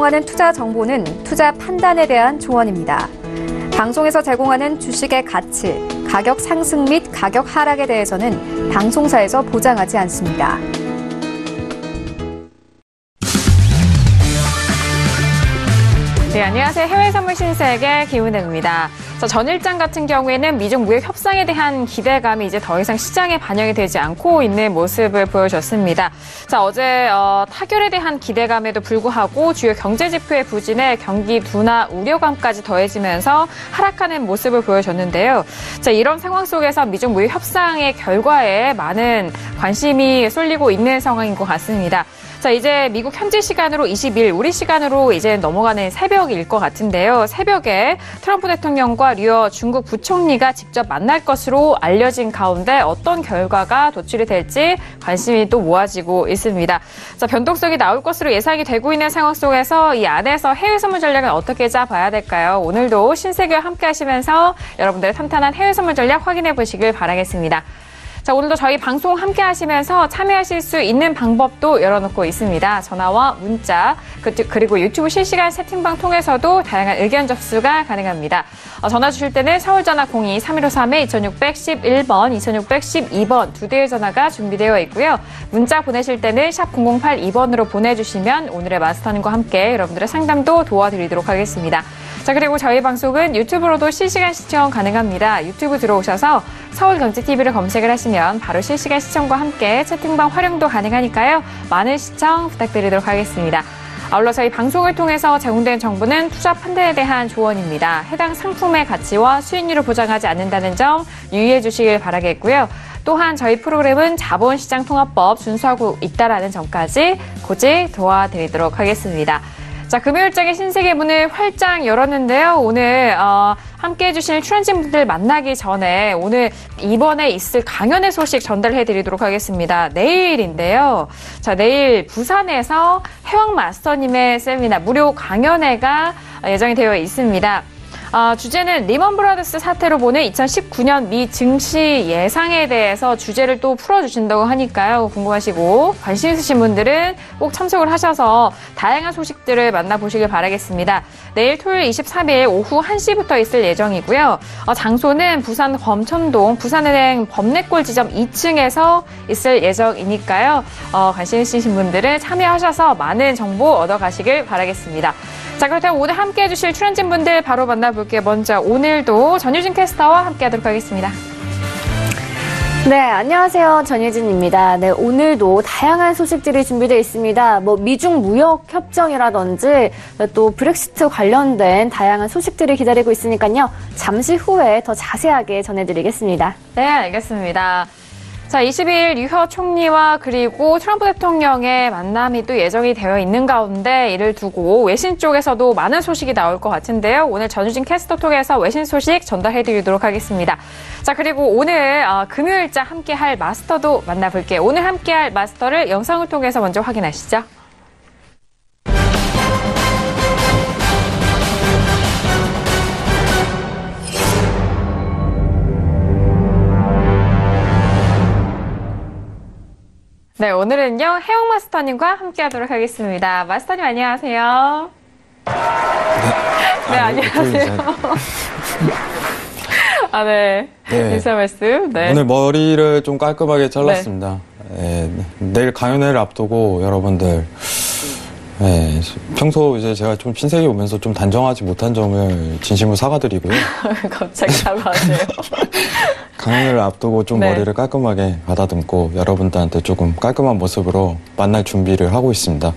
제공하는 투자 정보는 투자 판단에 대한 조언입니다. 방송에서 제공하는 주식의 가치, 가격 상승 및 가격 하락에 대해서는 방송사에서 보장하지 않습니다. 네, 안녕하세요. 해외 선물 신세계 김은혜입니다. 전일장 같은 경우에는 미중 무역 협상에 대한 기대감이 이제 더 이상 시장에 반영이 되지 않고 있는 모습을 보여줬습니다. 어제 타결에 대한 기대감에도 불구하고 주요 경제 지표의 부진에 경기 둔화 우려감까지 더해지면서 하락하는 모습을 보여줬는데요. 이런 상황 속에서 미중 무역 협상의 결과에 많은 관심이 쏠리고 있는 상황인 것 같습니다. 이제 미국 현지 시간으로 20일, 우리 시간으로 이제 넘어가는 새벽일 것 같은데요. 새벽에 트럼프 대통령과 류어 중국 부총리가 직접 만날 것으로 알려진 가운데 어떤 결과가 도출이 될지 관심이 또 모아지고 있습니다. 변동성이 나올 것으로 예상이 되고 있는 상황 속에서 이 안에서 해외 선물 전략은 어떻게 짜봐야 될까요? 오늘도 신세계와 함께 하시면서 여러분들의 탄탄한 해외 선물 전략 확인해 보시길 바라겠습니다. 오늘도 저희 방송 함께 하시면서 참여하실 수 있는 방법도 열어놓고 있습니다. 전화와 문자, 그리고 유튜브 실시간 채팅방 통해서도 다양한 의견 접수가 가능합니다. 전화 주실 때는 서울전화 02-3153-2611번, 2612번 두 대의 전화가 준비되어 있고요. 문자 보내실 때는 샵 0082번으로 보내주시면 오늘의 마스터님과 함께 여러분들의 상담도 도와드리도록 하겠습니다. 그리고 저희 방송은 유튜브로도 실시간 시청 가능합니다. 유튜브 들어오셔서 서울경제TV를 검색을 하시면 바로 실시간 시청과 함께 채팅방 활용도 가능하니까요. 많은 시청 부탁드리도록 하겠습니다. 아울러 저희 방송을 통해서 제공된 정보는 투자 판단에 대한 조언입니다. 해당 상품의 가치와 수익률을 보장하지 않는다는 점 유의해 주시길 바라겠고요. 또한 저희 프로그램은 자본시장통합법 준수하고 있다는 점까지 고지 도와드리도록 하겠습니다. 금요일장의 신세계 문을 활짝 열었는데요. 오늘 함께해 주실 출연진분들 만나기 전에 오늘 이번에 있을 강연의 소식 전달해 드리도록 하겠습니다. 내일인데요. 내일 부산에서 해왕마스터님의 세미나 무료 강연회가 예정이 되어 있습니다. 주제는 리먼 브라더스 사태로 보는 2019년 미 증시 예상에 대해서 주제를 또 풀어주신다고 하니까요. 궁금하시고 관심 있으신 분들은 꼭 참석을 하셔서 다양한 소식들을 만나보시길 바라겠습니다. 내일 토요일 23일 오후 1시부터 있을 예정이고요. 장소는 부산 검천동 부산은행 범내골 지점 2층에서 있을 예정이니까요. 관심 있으신 분들은 참여하셔서 많은 정보 얻어가시길 바라겠습니다. 그렇다면 오늘 함께해 주실 출연진분들 바로 만나볼게요. 먼저 오늘도 전유진 캐스터와 함께하도록 하겠습니다. 네, 안녕하세요. 전유진입니다. 네, 오늘도 다양한 소식들이 준비되어 있습니다. 미중 무역 협정이라든지 또 브렉시트 관련된 다양한 소식들이 기다리고 있으니까요. 잠시 후에 더 자세하게 전해드리겠습니다. 네, 알겠습니다. 20일 류허 총리와 그리고 트럼프 대통령의 만남이 또 예정이 되어 있는 가운데 이를 두고 외신 쪽에서도 많은 소식이 나올 것 같은데요. 오늘 전유진 캐스터 통해서 외신 소식 전달해드리도록 하겠습니다. 그리고 오늘 금요일자 함께할 마스터도 만나볼게요. 오늘 함께할 마스터를 영상을 통해서 먼저 확인하시죠. 네, 오늘은요, 해영 마스터님과 함께 하도록 하겠습니다. 마스터님, 안녕하세요. 네, 안녕하세요. 네. 인사 말씀. 네. 오늘 머리를 좀 깔끔하게 잘랐습니다. 네. 내일 강연회를 앞두고 여러분들, 평소 이제 제가 좀 신세계 오면서 좀 단정하지 못한 점을 진심으로 사과드리고요. 갑자기 사과하세요. 강연을 앞두고 좀 머리를 깔끔하게 가다듬고 여러분들한테 조금 깔끔한 모습으로 만날 준비를 하고 있습니다.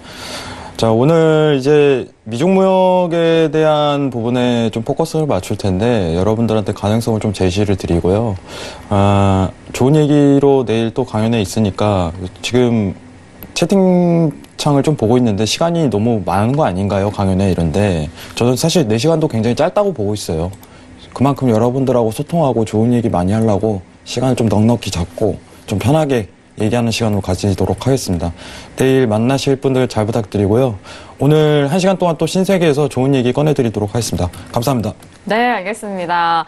오늘 이제 미중무역에 대한 부분에 좀 포커스를 맞출 텐데 여러분들한테 가능성을 좀 제시를 드리고요. 좋은 얘기로 내일 또 강연에 있으니까 지금 채팅창을 좀 보고 있는데 시간이 너무 많은 거 아닌가요? 강연에 이런데 저는 사실 4시간도 굉장히 짧다고 보고 있어요. 그만큼 여러분들하고 소통하고 좋은 얘기 많이 하려고 시간을 좀 넉넉히 잡고 좀 편하게 얘기하는 시간으로 가지도록 하겠습니다. 내일 만나실 분들 잘 부탁드리고요. 오늘 1시간 동안 또 신세계에서 좋은 얘기 꺼내드리도록 하겠습니다. 감사합니다. 네, 알겠습니다.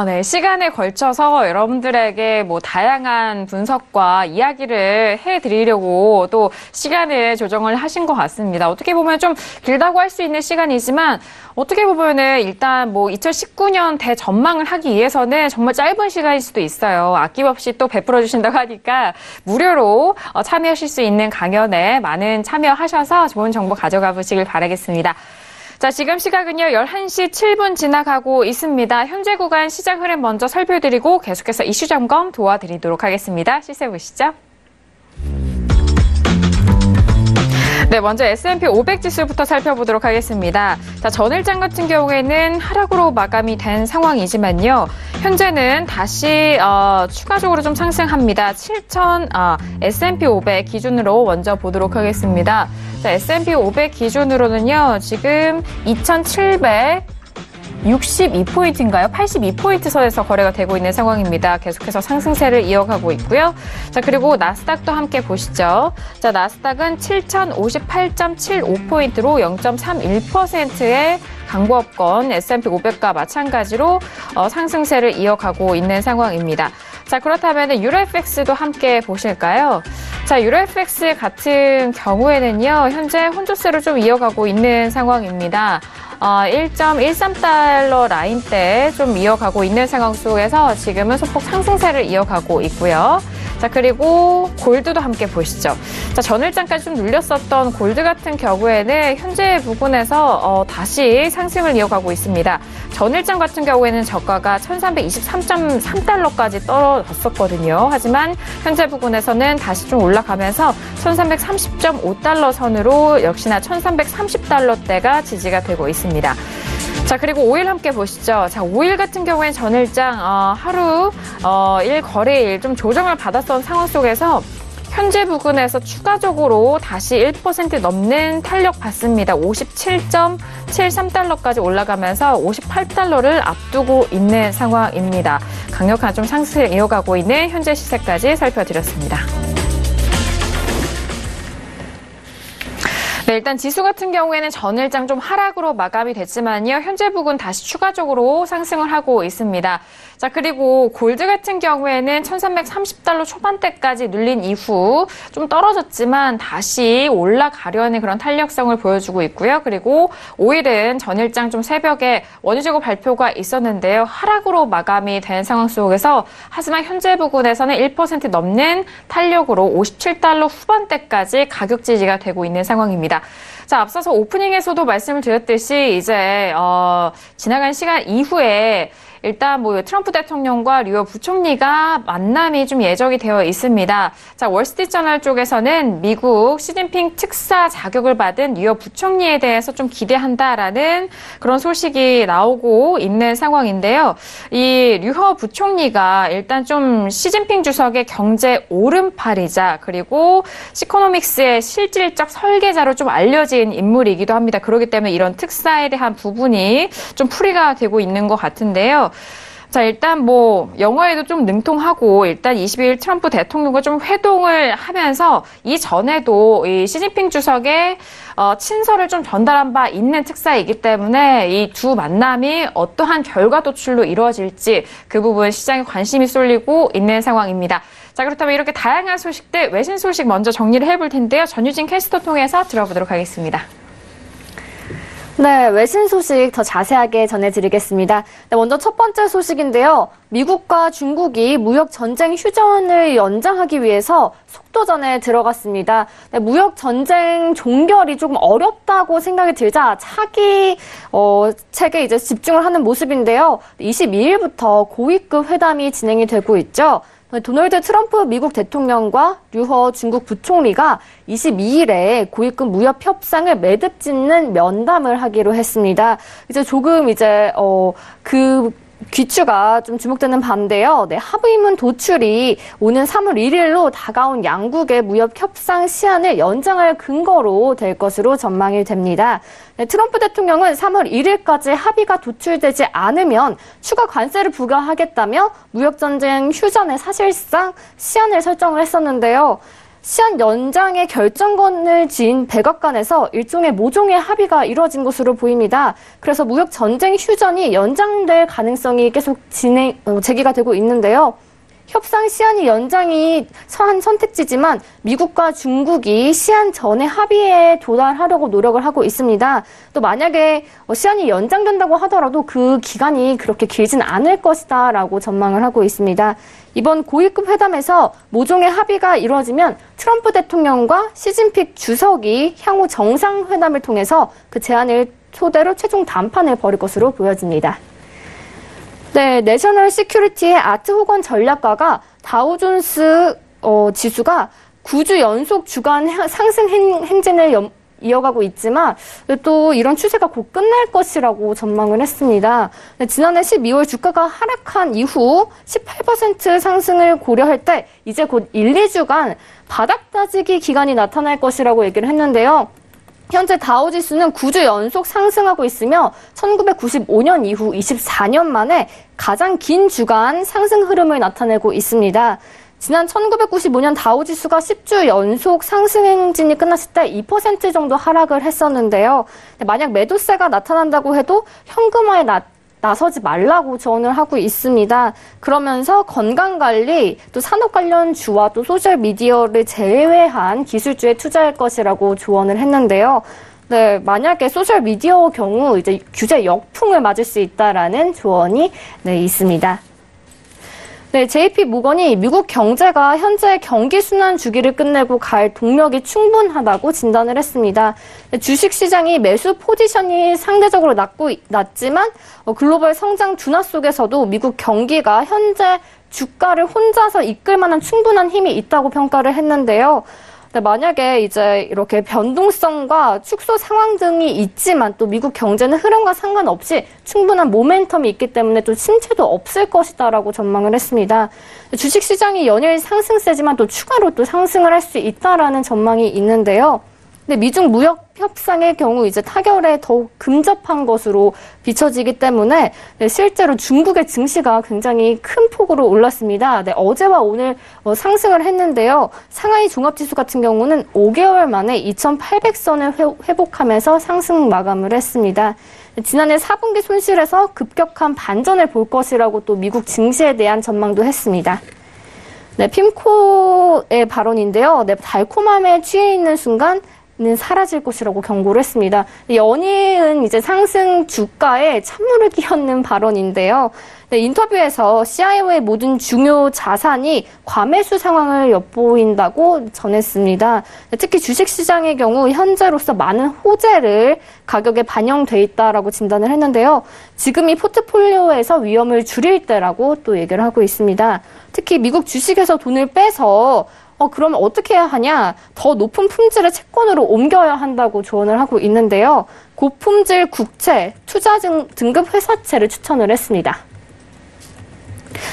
네. 시간에 걸쳐서 여러분들에게 뭐 다양한 분석과 이야기를 해드리려고 또 시간을 조정을 하신 것 같습니다. 어떻게 보면 좀 길다고 할 수 있는 시간이지만 어떻게 보면은 일단 뭐 2019년 대전망을 하기 위해서는 정말 짧은 시간일 수도 있어요. 아낌없이 또 베풀어 주신다고 하니까 무료로 참여하실 수 있는 강연에 많은 참여하셔서 좋은 정보 가져가 보시길 바라겠습니다. 자, 지금 시각은요, 11시 7분 지나가고 있습니다. 현재 구간 시장 흐름 먼저 살펴드리고 계속해서 이슈 점검 도와드리도록 하겠습니다. 시세 보시죠. 네, 먼저 S&P 500 지수부터 살펴보도록 하겠습니다. 자, 전일장 같은 경우에는 하락으로 마감이 된 상황이지만요. 현재는 다시 추가적으로 좀 상승합니다. S&P 500 기준으로 먼저 보도록 하겠습니다. 자, S&P 500 기준으로는요. 지금 2,762포인트인가요? 82포인트 선에서 거래가 되고 있는 상황입니다. 계속해서 상승세를 이어가고 있고요. 자, 그리고 나스닥도 함께 보시죠. 자, 나스닥은 7,058.75포인트로 0.31%의 강보합권 S&P 500과 마찬가지로 상승세를 이어가고 있는 상황입니다. 자, 그렇다면 유로FX도 함께 보실까요? 자, 유로FX 같은 경우에는요, 현재 혼조세를 좀 이어가고 있는 상황입니다. 1.13달러 라인대 좀 이어가고 있는 상황 속에서 지금은 소폭 상승세를 이어가고 있고요. 자, 그리고 골드도 함께 보시죠. 자, 전일장까지 좀 눌렸었던 골드 같은 경우에는 현재 부분에서 다시 상승을 이어가고 있습니다. 전일장 같은 경우에는 저가가 1323.3달러까지 떨어졌었거든요. 하지만 현재 부분에서는 다시 좀 올라가면서 1330.5달러 선으로 역시나 1330달러대가 지지가 되고 있습니다. 자, 그리고 오일 함께 보시죠. 자, 오일 같은 경우에는 전일장 하루 1거래일 좀 조정을 받았던 상황 속에서 현재 부근에서 추가적으로 다시 1% 넘는 탄력 받습니다. 57.73달러까지 올라가면서 58달러를 앞두고 있는 상황입니다. 강력한 좀 상승을 이어가고 있는 현재 시세까지 살펴드렸습니다. 네, 일단 지수 같은 경우에는 전일장 좀 하락으로 마감이 됐지만요. 현재 부근 다시 추가적으로 상승을 하고 있습니다. 자, 그리고 골드 같은 경우에는 1330달러 초반대까지 눌린 이후 좀 떨어졌지만 다시 올라가려는 그런 탄력성을 보여주고 있고요. 그리고 오일은 전일장 좀 새벽에 원유재고 발표가 있었는데요. 하락으로 마감이 된 상황 속에서 하지만 현재 부근에서는 1% 넘는 탄력으로 57달러 후반대까지 가격 지지가 되고 있는 상황입니다. 자, 앞서서 오프닝에서도 말씀을 드렸듯이 이제 지나간 시간 이후에 일단 뭐 트럼프 대통령과 류호 부총리가 만남이 좀 예정이 되어 있습니다. 자, 월스트리트저널 쪽에서는 미국 시진핑 특사 자격을 받은 류호 부총리에 대해서 좀 기대한다라는 그런 소식이 나오고 있는 상황인데요. 이 류호 부총리가 일단 좀 시진핑 주석의 경제 오른팔이자 그리고 시코노믹스의 실질적 설계자로 좀 알려진 인물이기도 합니다. 그렇기 때문에 이런 특사에 대한 부분이 좀 풀이가 되고 있는 것 같은데요. 자, 일단 뭐 영어에도 좀 능통하고 일단 22일 트럼프 대통령과 좀 회동을 하면서 이전에도 이 시진핑 주석의 친서를 좀 전달한 바 있는 특사이기 때문에 이 두 만남이 어떠한 결과 도출로 이루어질지 그 부분 시장에 관심이 쏠리고 있는 상황입니다. 자, 그렇다면 이렇게 다양한 소식들, 외신 소식 먼저 정리를 해볼 텐데요. 전유진 캐스터 통해서 들어보도록 하겠습니다. 네, 외신 소식 더 자세하게 전해드리겠습니다. 네, 먼저 첫 번째 소식인데요. 미국과 중국이 무역 전쟁 휴전을 연장하기 위해서 속도전에 들어갔습니다. 네, 무역 전쟁 종결이 조금 어렵다고 생각이 들자 차기 책에 이제 집중을 하는 모습인데요. 22일부터 고위급 회담이 진행이 되고 있죠. 도널드 트럼프 미국 대통령과 류호 중국 부총리가 22일에 고위급 무역 협상을 매듭 짓는 면담을 하기로 했습니다. 이제 조금 그 귀추가 좀 주목되는 바인데요. 네, 합의문 도출이 오는 3월 1일로 다가온 양국의 무역 협상 시한을 연장할 근거로 될 것으로 전망이 됩니다. 네, 트럼프 대통령은 3월 1일까지 합의가 도출되지 않으면 추가 관세를 부과하겠다며 무역 전쟁 휴전에 사실상 시한을 설정을 했었는데요. 시한 연장의 결정권을 쥔 백악관에서 일종의 모종의 합의가 이루어진 것으로 보입니다. 그래서 무역 전쟁 휴전이 연장될 가능성이 계속 제기가 되고 있는데요. 협상 시한이 연장이 한 선택지지만 미국과 중국이 시한 전에 합의에 도달하려고 노력을 하고 있습니다. 또 만약에 시한이 연장된다고 하더라도 그 기간이 그렇게 길진 않을 것이다라고 전망을 하고 있습니다. 이번 고위급 회담에서 모종의 합의가 이루어지면 트럼프 대통령과 시진핑 주석이 향후 정상회담을 통해서 그 제안을 토대로 최종談판을 벌일 것으로 보여집니다. 네, 내셔널 시큐리티의 아트 호건 전략가가 다우존스 지수가 9주 연속 주간 상승 행진을 이어가고 있지만 또 이런 추세가 곧 끝날 것이라고 전망을 했습니다. 네, 지난해 12월 주가가 하락한 이후 18% 상승을 고려할 때 이제 곧 1, 2주간 바닥 다지기 기간이 나타날 것이라고 얘기를 했는데요. 현재 다우지수는 9주 연속 상승하고 있으며 1995년 이후 24년 만에 가장 긴 주간 상승 흐름을 나타내고 있습니다. 지난 1995년 다우지수가 10주 연속 상승 행진이 끝났을 때 2% 정도 하락을 했었는데요. 만약 매도세가 나타난다고 해도 현금화에 나서지 말라고 조언을 하고 있습니다. 그러면서 건강관리, 또 산업 관련 주와 또 소셜미디어를 제외한 기술주에 투자할 것이라고 조언을 했는데요. 네, 만약에 소셜미디어 경우 이제 규제 역풍을 맞을 수 있다라는 조언이 있습니다. 네, JP 모건이 미국 경제가 현재 경기 순환 주기를 끝내고 갈 동력이 충분하다고 진단을 했습니다. 주식 시장이 매수 포지션이 상대적으로 낮지만 글로벌 성장 둔화 속에서도 미국 경기가 현재 주가를 혼자서 이끌 만한 충분한 힘이 있다고 평가를 했는데요. 만약에 이제 이렇게 변동성과 축소 상황 등이 있지만 또 미국 경제는 흐름과 상관없이 충분한 모멘텀이 있기 때문에 또 침체도 없을 것이다라고 전망을 했습니다. 주식시장이 연일 상승세지만 또 추가로 또 상승을 할 수 있다라는 전망이 있는데요. 근데 미중 무역 협상의 경우 이제 타결에 더욱 근접한 것으로 비춰지기 때문에 실제로 중국의 증시가 굉장히 큰 폭으로 올랐습니다. 어제와 오늘 상승을 했는데요. 상하이 종합지수 같은 경우는 5개월 만에 2,800선을 회복하면서 상승 마감을 했습니다. 지난해 4분기 손실에서 급격한 반전을 볼 것이라고 또 미국 증시에 대한 전망도 했습니다. 네, 핌코의 발언인데요. 달콤함에 취해 있는 순간 는 사라질 것이라고 경고를 했습니다. 연이은 이제 상승 주가에 찬물을 끼얹는 발언인데요. 네, 인터뷰에서 CIO의 모든 중요 자산이 과매수 상황을 엿보인다고 전했습니다. 네, 특히 주식시장의 경우 현재로서 많은 호재를 가격에 반영돼 있다라고 진단을 했는데요. 지금 이 포트폴리오에서 위험을 줄일 때라고 또 얘기를 하고 있습니다. 특히 미국 주식에서 돈을 빼서 그러면 어떻게 해야 하냐? 더 높은 품질의 채권으로 옮겨야 한다고 조언을 하고 있는데요. 고품질 국채, 투자 등급 회사채를 추천을 했습니다.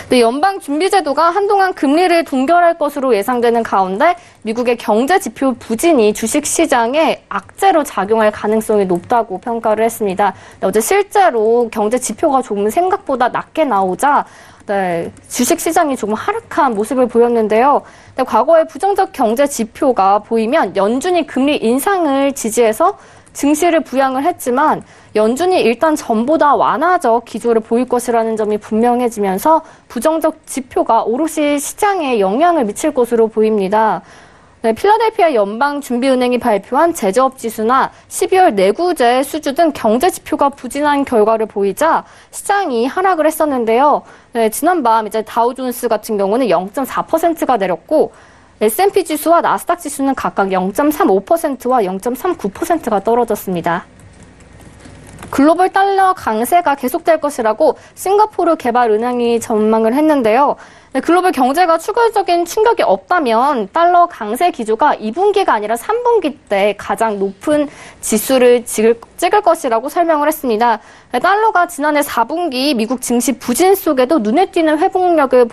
네, 연방준비제도가 한동안 금리를 동결할 것으로 예상되는 가운데 미국의 경제 지표 부진이 주식시장에 악재로 작용할 가능성이 높다고 평가를 했습니다. 어제 실제로 경제 지표가 조금 생각보다 낮게 나오자 주식시장이 조금 하락한 모습을 보였는데요. 과거에 부정적 경제 지표가 보이면 연준이 금리 인상을 지지해서 증시를 부양을 했지만 연준이 일단 전보다 완화적 기조를 보일 것이라는 점이 분명해지면서 부정적 지표가 오롯이 시장에 영향을 미칠 것으로 보입니다. 네, 필라델피아 연방준비은행이 발표한 제조업 지수나 12월 내구재 수주 등 경제 지표가 부진한 결과를 보이자 시장이 하락을 했었는데요. 네, 지난밤 이제 다우존스 같은 경우는 0.4%가 내렸고 S&P 지수와 나스닥 지수는 각각 0.35%와 0.39%가 떨어졌습니다. 글로벌 달러 강세가 계속될 것이라고 싱가포르 개발은행이 전망을 했는데요. 글로벌 경제가 추가적인 충격이 없다면 달러 강세 기조가 2분기가 아니라 3분기 때 가장 높은 지수를 찍을 것이라고 설명을 했습니다. 달러가 지난해 4분기 미국 증시 부진 속에도 눈에 띄는 회복력을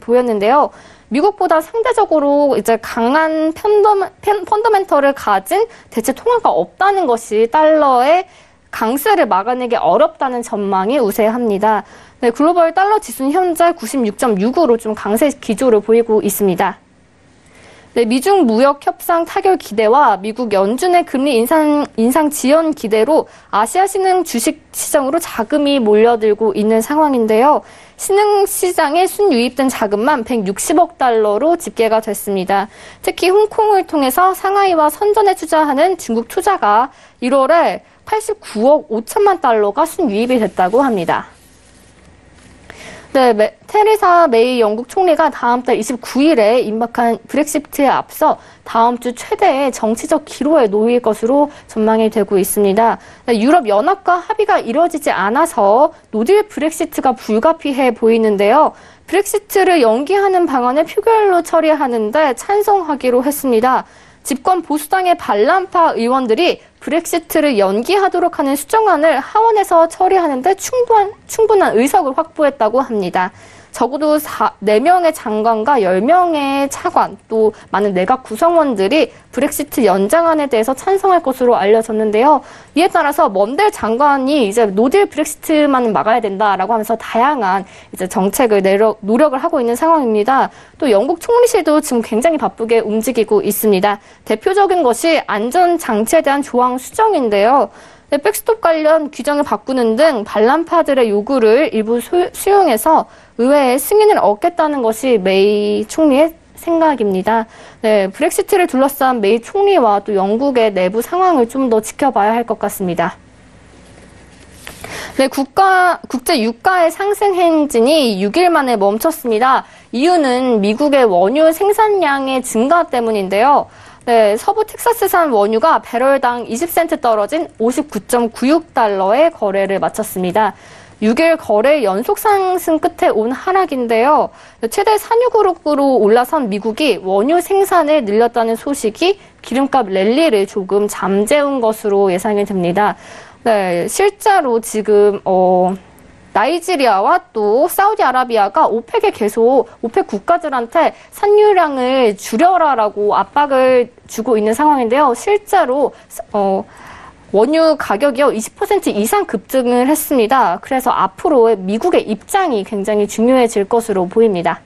보였는데요. 미국보다 상대적으로 이제 강한 펀더멘털을 가진 대체 통화가 없다는 것이 달러의 강세를 막아내기 어렵다는 전망이 우세합니다. 네, 글로벌 달러 지수는 현재 96.6으로 좀 강세 기조를 보이고 있습니다. 네, 미중 무역 협상 타결 기대와 미국 연준의 금리 인상 지연 기대로 아시아 신흥 주식 시장으로 자금이 몰려들고 있는 상황인데요. 신흥 시장에 순유입된 자금만 160억 달러로 집계가 됐습니다. 특히 홍콩을 통해서 상하이와 선전에 투자하는 중국 투자가 1월에 89억 5천만 달러가 순유입이 됐다고 합니다. 네, 테레사 메이 영국 총리가 다음 달 29일에 임박한 브렉시트에 앞서 다음 주 최대의 정치적 기로에 놓일 것으로 전망이 되고 있습니다. 네, 유럽 연합과 합의가 이루어지지 않아서 노딜 브렉시트가 불가피해 보이는데요. 브렉시트를 연기하는 방안을 표결로 처리하는데 찬성하기로 했습니다. 집권 보수당의 반란파 의원들이 브렉시트를 연기하도록 하는 수정안을 하원에서 처리하는데 충분한 의석을 확보했다고 합니다. 적어도 4명의 장관과 10명의 차관, 또 많은 내각 구성원들이 브렉시트 연장안에 대해서 찬성할 것으로 알려졌는데요. 이에 따라서 먼델 장관이 이제 노딜 브렉시트만 막아야 된다라고 하면서 다양한 이제 정책을 노력을 하고 있는 상황입니다. 또 영국 총리실도 지금 굉장히 바쁘게 움직이고 있습니다. 대표적인 것이 안전장치에 대한 조항 수정인데요. 백스톱 관련 규정을 바꾸는 등 반란파들의 요구를 일부 수용해서 의회의 승인을 얻겠다는 것이 메이 총리의 생각입니다. 네, 브렉시트를 둘러싼 메이 총리와 또 영국의 내부 상황을 좀 더 지켜봐야 할 것 같습니다. 네, 국제 유가의 상승 행진이 6일 만에 멈췄습니다. 이유는 미국의 원유 생산량의 증가 때문인데요. 네, 서부 텍사스산 원유가 배럴당 20센트 떨어진 59.96달러에 거래를 마쳤습니다. 6일 거래 연속 상승 끝에 온 하락인데요. 최대 산유국으로 올라선 미국이 원유 생산을 늘렸다는 소식이 기름값 랠리를 조금 잠재운 것으로 예상이 됩니다. 네, 실제로 지금 나이지리아와 또 사우디아라비아가 오펙에 계속 오펙 국가들한테 산유량을 줄여라라고 압박을 주고 있는 상황인데요. 실제로 원유 가격이요 20% 이상 급등을 했습니다. 그래서 앞으로 미국의 입장이 굉장히 중요해질 것으로 보입니다.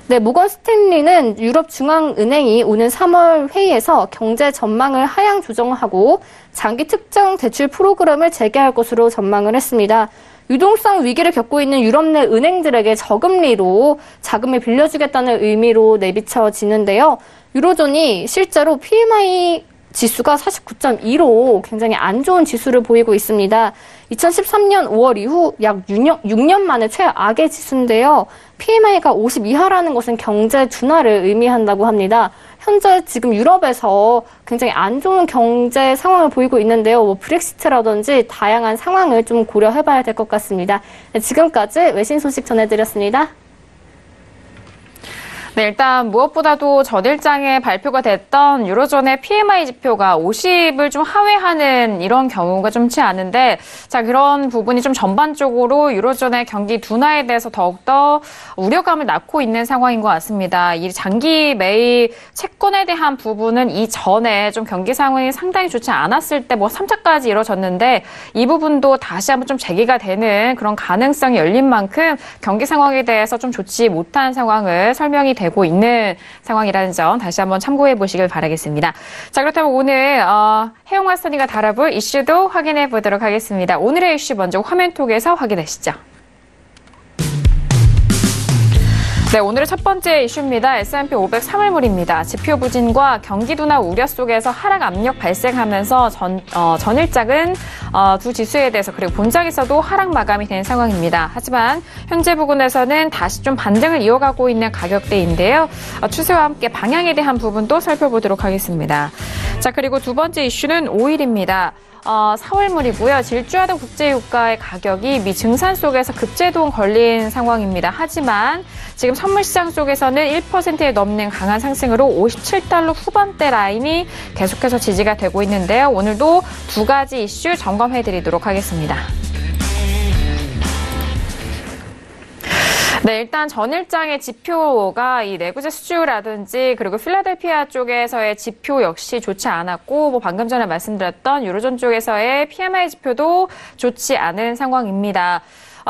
네, 모건 스탠리는 유럽 중앙은행이 오는 3월 회의에서 경제 전망을 하향 조정하고 장기 특정 대출 프로그램을 재개할 것으로 전망을 했습니다. 유동성 위기를 겪고 있는 유럽 내 은행들에게 저금리로 자금을 빌려주겠다는 의미로 내비쳐지는데요. 유로존이 실제로 PMI 지수가 49.2로 굉장히 안 좋은 지수를 보이고 있습니다. 2013년 5월 이후 약 6년 만에 최악의 지수인데요. PMI가 50 이하라는 것은 경제 둔화를 의미한다고 합니다. 현재 지금 유럽에서 굉장히 안 좋은 경제 상황을 보이고 있는데요. 브렉시트라든지 다양한 상황을 좀 고려해봐야 될 것 같습니다. 네, 지금까지 외신 소식 전해드렸습니다. 네, 일단 무엇보다도 전일장에 발표가 됐던 유로존의 PMI 지표가 50을 좀 하회하는 이런 경우가 좀치 않은데, 자, 그런 부분이 좀 전반적으로 유로존의 경기 둔화에 대해서 더욱더 우려감을 낳고 있는 상황인 것 같습니다. 이 장기 매입 채권에 대한 부분은 이전에 좀 경기 상황이 상당히 좋지 않았을 때 3차까지 이뤄졌는데, 이 부분도 다시 한번 좀 재개가 되는 그런 가능성이 열린 만큼 경기 상황에 대해서 좀 좋지 못한 상황을 설명이 되고 있는 상황이라는 점 다시 한번 참고해 보시길 바라겠습니다. 자, 그렇다면 오늘 혜영 마스터니가 다뤄볼 이슈도 확인해 보도록 하겠습니다. 오늘의 이슈 먼저 화면톡에서 확인하시죠. 네, 오늘의 첫 번째 이슈입니다. S&P 500 3월물입니다. 지표 부진과 경기 둔화 우려 속에서 하락 압력 발생하면서 전일장은 두 지수에 대해서 그리고 본장에서도 하락 마감이 된 상황입니다. 하지만 현재 부근에서는 다시 좀 반등을 이어가고 있는 가격대인데요. 추세와 함께 방향에 대한 부분도 살펴보도록 하겠습니다. 자, 그리고 두 번째 이슈는 오일입니다. 4월물이고요. 질주하던 국제유가의 가격이 미 증산 속에서 급제동 걸린 상황입니다. 하지만 지금 선물시장 속에서는 1%에 넘는 강한 상승으로 57달러 후반대 라인이 계속해서 지지가 되고 있는데요. 오늘도 두 가지 이슈 점검해드리도록 하겠습니다. 네, 일단 전일장의 지표가 이 내구재 수주라든지 그리고 필라델피아 쪽에서의 지표 역시 좋지 않았고 방금 전에 말씀드렸던 유로존 쪽에서의 PMI 지표도 좋지 않은 상황입니다.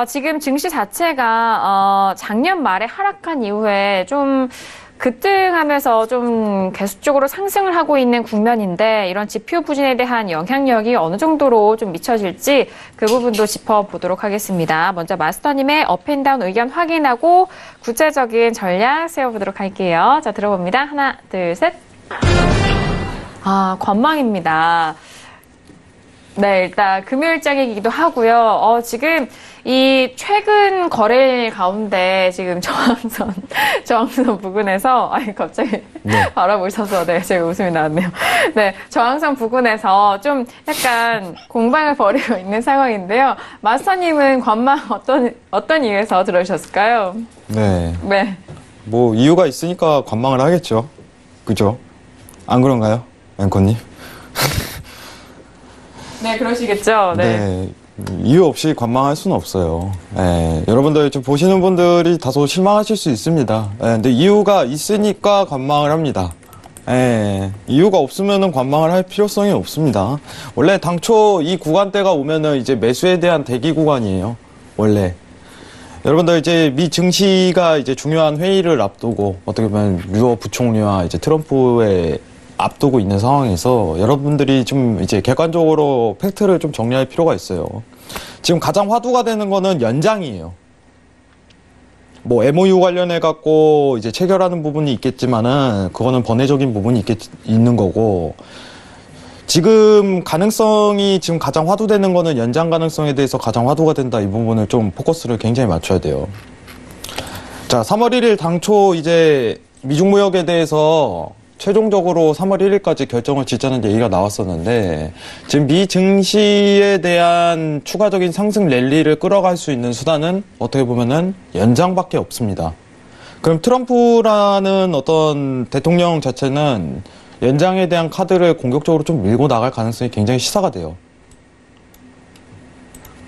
지금 증시 자체가 작년 말에 하락한 이후에 좀 급등하면서 좀 계속적으로 상승을 하고 있는 국면인데 이런 지표 부진에 대한 영향력이 어느 정도로 좀 미쳐질지 그 부분도 짚어보도록 하겠습니다. 먼저 마스터님의 업앤다운 의견 확인하고 구체적인 전략 세워보도록 할게요. 자, 들어봅니다. 하나, 둘, 셋. 관망입니다. 네, 일단 금요일장이기도 하고요. 지금 이 최근 거래일 가운데 지금 저항선 부근에서, 갑자기 네. 바라보셔서, 네, 제가 웃음이 나왔네요. 네, 저항선 부근에서 좀 약간 공방을 벌이고 있는 상황인데요. 마스터님은 관망 어떤 이유에서 들어오셨을까요? 네. 네. 뭐 이유가 있으니까 관망을 하겠죠. 그죠? 안 그런가요? 앵커님? 네, 그러시겠죠. 네. 네. 이유 없이 관망할 수는 없어요. 예, 여러분들 지금 보시는 분들이 다소 실망하실 수 있습니다. 예, 근데 이유가 있으니까 관망을 합니다. 예, 이유가 없으면은 관망을 할 필요성이 없습니다. 원래 당초 이 구간대가 오면은 이제 매수에 대한 대기 구간이에요. 원래. 여러분들 이제 미 증시가 이제 중요한 회의를 앞두고 어떻게 보면 유럽 부총리와 이제 트럼프의 앞두고 있는 상황에서 여러분들이 좀 이제 객관적으로 팩트를 좀 정리할 필요가 있어요. 지금 가장 화두가 되는 거는 연장이에요. 뭐 MOU 관련해 갖고 이제 체결하는 부분이 있겠지만은 그거는 번외적인 부분이 있는 거고, 지금 가능성이 지금 가장 화두되는 거는 연장 가능성에 대해서 가장 화두가 된다. 이 부분을 좀 포커스를 굉장히 맞춰야 돼요. 자, 3월 1일 당초 이제 미중 무역에 대해서 최종적으로 3월 1일까지 결정을 짓자는 얘기가 나왔었는데, 지금 미 증시에 대한 추가적인 상승 랠리를 끌어갈 수 있는 수단은 어떻게 보면은 연장밖에 없습니다. 그럼 트럼프라는 어떤 대통령 자체는 연장에 대한 카드를 공격적으로 좀 밀고 나갈 가능성이 굉장히 시사가 돼요.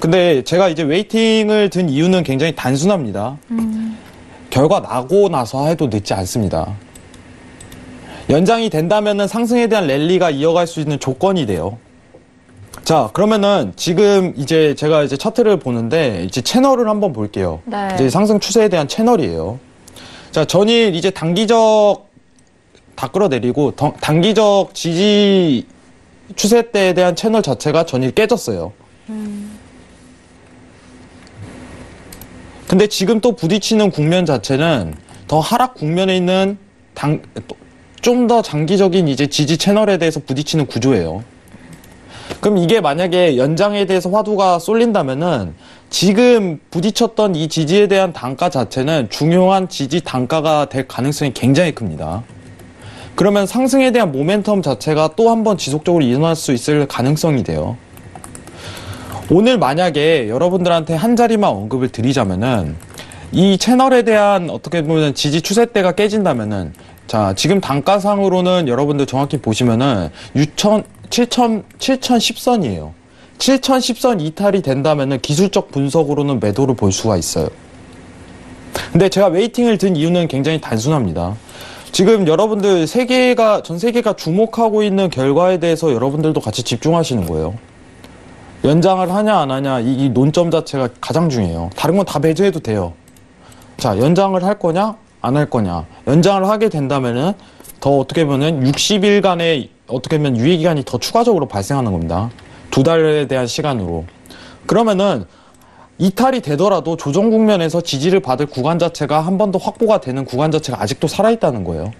근데 제가 이제 웨이팅을 든 이유는 굉장히 단순합니다. 결과 나고 나서 해도 늦지 않습니다. 연장이 된다면은 상승에 대한 랠리가 이어갈 수 있는 조건이 돼요. 자, 그러면은 지금 이제 제가 이제 차트를 보는데 이제 채널을 한번 볼게요. 네. 이제 상승 추세에 대한 채널이에요. 자, 전일 이제 단기적 다 끌어내리고 단기적 지지 추세대에 대한 채널 자체가 전일 깨졌어요. 근데 지금 또 부딪히는 국면 자체는 더 하락 국면에 있는 좀 더 장기적인 이제 지지 채널에 대해서 부딪히는 구조예요. 그럼 이게 만약에 연장에 대해서 화두가 쏠린다면은 지금 부딪혔던 이 지지에 대한 단가 자체는 중요한 지지 단가가 될 가능성이 굉장히 큽니다. 그러면 상승에 대한 모멘텀 자체가 또 한 번 지속적으로 일어날 수 있을 가능성이 돼요. 오늘 만약에 여러분들한테 한 자리만 언급을 드리자면은 이 채널에 대한 어떻게 보면 지지 추세대가 깨진다면은, 자, 지금 단가상으로는 여러분들 정확히 보시면은 7010선이에요. 7010선 이탈이 된다면은 기술적 분석으로는 매도를 볼 수가 있어요. 근데 제가 웨이팅을 든 이유는 굉장히 단순합니다. 지금 여러분들 전 세계가 주목하고 있는 결과에 대해서 여러분들도 같이 집중하시는 거예요. 연장을 하냐 안 하냐, 이 논점 자체가 가장 중요해요. 다른 건 다 배제해도 돼요. 자, 연장을 할 거냐 안 할 거냐. 연장을 하게 된다면은 더 어떻게 보면 60일간의 어떻게 보면 유예기간이 더 추가적으로 발생하는 겁니다. 2달에 대한 시간으로. 그러면은 이탈이 되더라도 조정 국면에서 지지를 받을 구간 자체가 한 번 더 확보가 되는 구간 자체가 아직도 살아있다는 거예요.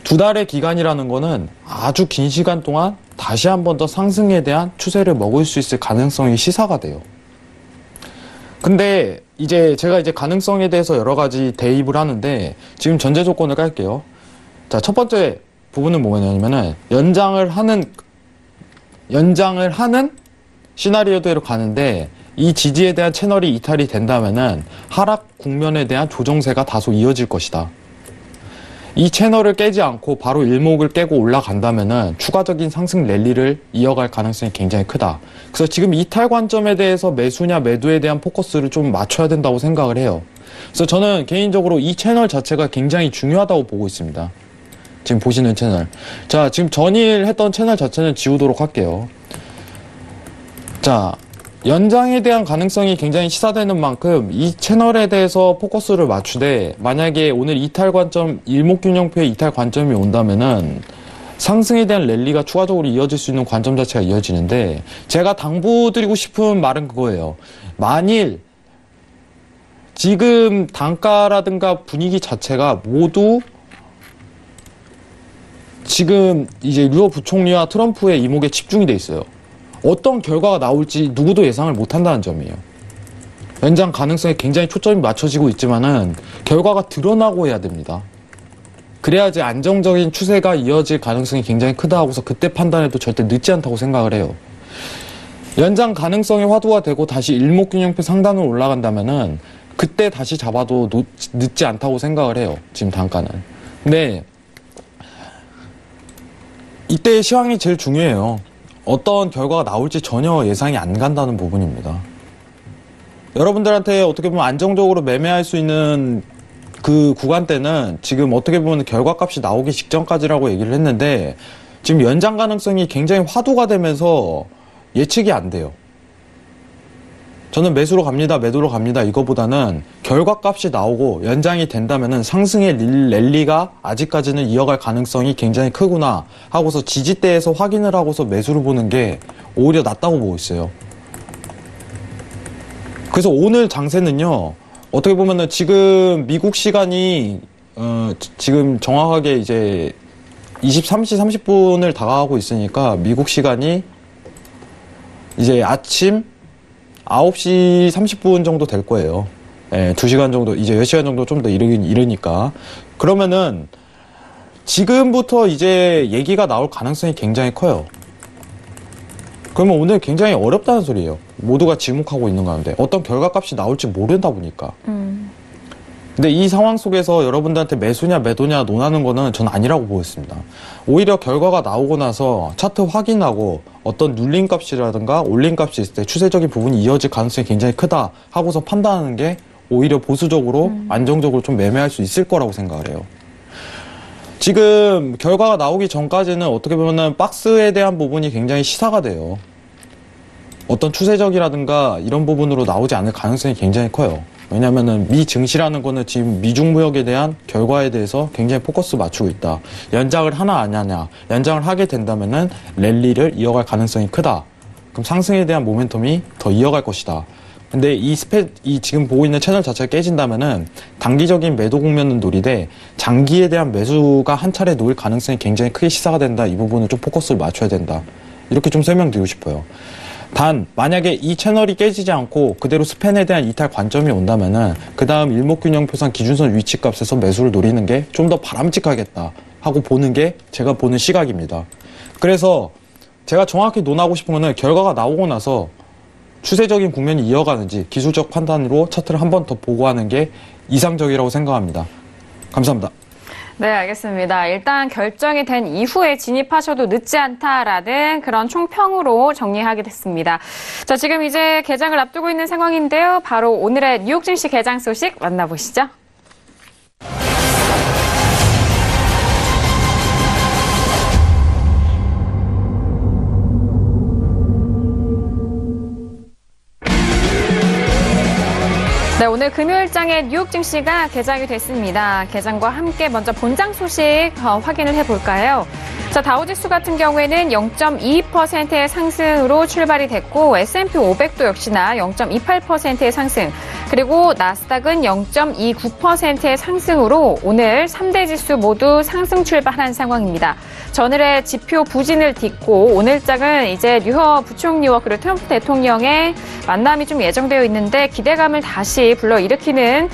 2달의 기간이라는 거는 아주 긴 시간 동안 다시 한 번 더 상승에 대한 추세를 먹을 수 있을 가능성이 시사가 돼요. 근데 이제 제가 이제 가능성에 대해서 여러 가지 대입을 하는데 지금 전제 조건을 깔게요. 자, 첫 번째 부분은 뭐냐면은 연장을 하는 시나리오대로 가는데 이 지지에 대한 채널이 이탈이 된다면은 하락 국면에 대한 조정세가 다소 이어질 것이다. 이 채널을 깨지 않고 바로 일목을 깨고 올라간다면은 추가적인 상승 랠리를 이어갈 가능성이 굉장히 크다. 그래서 지금 이탈 관점에 대해서 매수냐 매도에 대한 포커스를 좀 맞춰야 된다고 생각을 해요. 그래서 저는 개인적으로 이 채널 자체가 굉장히 중요하다고 보고 있습니다. 지금 보시는 채널. 자, 지금 전일 했던 채널 자체는 지우도록 할게요. 자, 연장에 대한 가능성이 굉장히 시사되는 만큼 이 채널에 대해서 포커스를 맞추되 만약에 오늘 이탈 관점, 일목균형표의 이탈 관점이 온다면은 상승에 대한 랠리가 추가적으로 이어질 수 있는 관점 자체가 이어지는데 제가 당부드리고 싶은 말은 그거예요. 만일 지금 단가라든가 분위기 자체가 모두 지금 이제 류어 부총리와 트럼프의 이목에 집중이 돼 있어요. 어떤 결과가 나올지 누구도 예상을 못한다는 점이에요. 연장 가능성에 굉장히 초점이 맞춰지고 있지만은 결과가 드러나고 해야 됩니다. 그래야지 안정적인 추세가 이어질 가능성이 굉장히 크다 하고서 그때 판단해도 절대 늦지 않다고 생각을 해요. 연장 가능성이 화두가 되고 다시 일목균형표 상단으로 올라간다면은 그때 다시 잡아도 늦지 않다고 생각을 해요. 지금 단가는. 근데 이때의 시황이 제일 중요해요. 어떤 결과가 나올지 전혀 예상이 안 간다는 부분입니다. 여러분들한테 어떻게 보면 안정적으로 매매할 수 있는 그 구간대는 지금 어떻게 보면 결과값이 나오기 직전까지라고 얘기를 했는데 지금 연장 가능성이 굉장히 화두가 되면서 예측이 안 돼요. 저는 매수로 갑니다, 매도로 갑니다 이거보다는 결과값이 나오고 연장이 된다면은 상승의 랠리가 아직까지는 이어갈 가능성이 굉장히 크구나 하고서 지지대에서 확인을 하고서 매수를 보는 게 오히려 낫다고 보고 있어요. 그래서 오늘 장세는요, 어떻게 보면은 지금 미국 시간이 지금 정확하게 이제 23시 30분을 다가가고 있으니까 미국 시간이 이제 아침 9시 30분 정도 될 거예요. 예, 2시간 정도, 이제 10시간 정도 좀 더 이르니까. 그러면은 지금부터 이제 얘기가 나올 가능성이 굉장히 커요. 그러면 오늘 굉장히 어렵다는 소리예요. 모두가 지목하고 있는 가운데 어떤 결과값이 나올지 모른다 보니까. 근데 이 상황 속에서 여러분들한테 매수냐 매도냐 논하는 거는 전 아니라고 보였습니다. 오히려 결과가 나오고 나서 차트 확인하고 어떤 눌린 값이라든가 올린 값이 있을 때 추세적인 부분이 이어질 가능성이 굉장히 크다 하고서 판단하는 게 오히려 보수적으로 안정적으로 좀 매매할 수 있을 거라고 생각을 해요. 지금 결과가 나오기 전까지는 어떻게 보면은 박스에 대한 부분이 굉장히 시사가 돼요. 어떤 추세적이라든가 이런 부분으로 나오지 않을 가능성이 굉장히 커요. 왜냐면은 미 증시라는 거는 지금 미중 무역에 대한 결과에 대해서 굉장히 포커스 맞추고 있다. 연장을 하나 안 하냐. 연장을 하게 된다면은 랠리를 이어갈 가능성이 크다. 그럼 상승에 대한 모멘텀이 더 이어갈 것이다. 근데 이 지금 보고 있는 채널 자체가 깨진다면은 단기적인 매도 국면은 노리되 장기에 대한 매수가 한 차례 놓일 가능성이 굉장히 크게 시사가 된다. 이 부분을 좀 포커스를 맞춰야 된다. 이렇게 좀 설명드리고 싶어요. 단 만약에 이 채널이 깨지지 않고 그대로 스팬에 대한 이탈 관점이 온다면은 그 다음 일목균형표상 기준선 위치값에서 매수를 노리는 게 좀 더 바람직하겠다 하고 보는 게 제가 보는 시각입니다. 그래서 제가 정확히 논하고 싶은 거는 결과가 나오고 나서 추세적인 국면이 이어가는지 기술적 판단으로 차트를 한 번 더 보고 하는 게 이상적이라고 생각합니다. 감사합니다. 네, 알겠습니다. 일단 결정이 된 이후에 진입하셔도 늦지 않다라는 그런 총평으로 정리하게 됐습니다. 자, 지금 이제 개장을 앞두고 있는 상황인데요. 바로 오늘의 뉴욕 증시 개장 소식 만나보시죠. 네, 오늘 금요일장의 뉴욕 증시가 개장이 됐습니다. 개장과 함께 먼저 본장 소식 확인을 해볼까요? 자, 다우지수 같은 경우에는 0.22%의 상승으로 출발이 됐고 S&P 500도 역시나 0.28%의 상승, 그리고 나스닥은 0.29%의 상승으로 오늘 3대 지수 모두 상승 출발한 상황입니다. 전일의 지표 부진을 딛고 오늘장은 이제 류어 부총리와 그리고 트럼프 대통령의 만남이 좀 예정되어 있는데 기대감을 다시 불러일으키는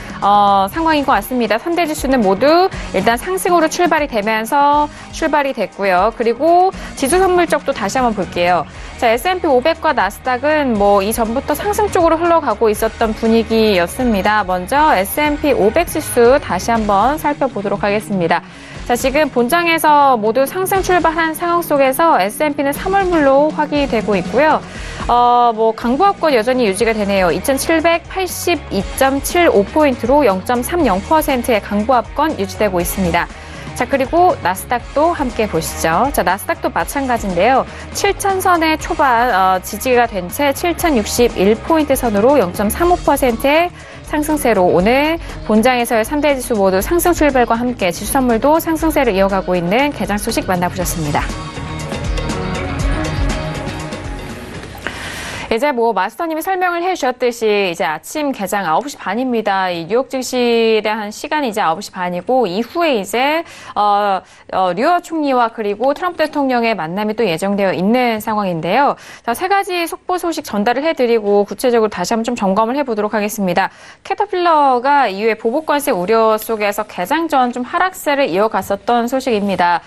상황인 것 같습니다. 3대 지수는 모두 일단 상승으로 출발이 되면서 출발이 됐고요. 그리고 지수 선물 쪽도 다시 한번 볼게요. 자, S&P 500과 나스닥은 뭐 이전부터 상승 쪽으로 흘러가고 있었던 분위기였습니다. 먼저 S&P 500 지수 다시 한번 살펴보도록 하겠습니다. 자, 지금 본장에서 모두 상승 출발한 상황 속에서 S&P는 3월물로 확인되고 있고요. 강보합권 여전히 유지가 되네요. 2782.75포인트로 0.30%의 강보합권 유지되고 있습니다. 자, 그리고 나스닥도 함께 보시죠. 자, 나스닥도 마찬가지인데요. 7,000선의 초반 지지가 된 채 7,061포인트 선으로 0.35%의 상승세로 오늘 본장에서의 3대 지수 모두 상승 출발과 함께 지수 선물도 상승세를 이어가고 있는 개장 소식 만나보셨습니다. 이제 마스터님이 설명을 해주셨듯이 이제 아침 개장 9시 반입니다. 이 뉴욕 증시에 대한 시간이 이제 9시 반이고 이후에 이제 류어 총리와 그리고 트럼프 대통령의 만남이 또 예정되어 있는 상황인데요. 자, 세 가지 속보 소식 전달을 해드리고 구체적으로 다시 한번 좀 점검을 해보도록 하겠습니다. 캐터필러가 이후에 보복관세 우려 속에서 개장 전 좀 하락세를 이어갔었던 소식입니다.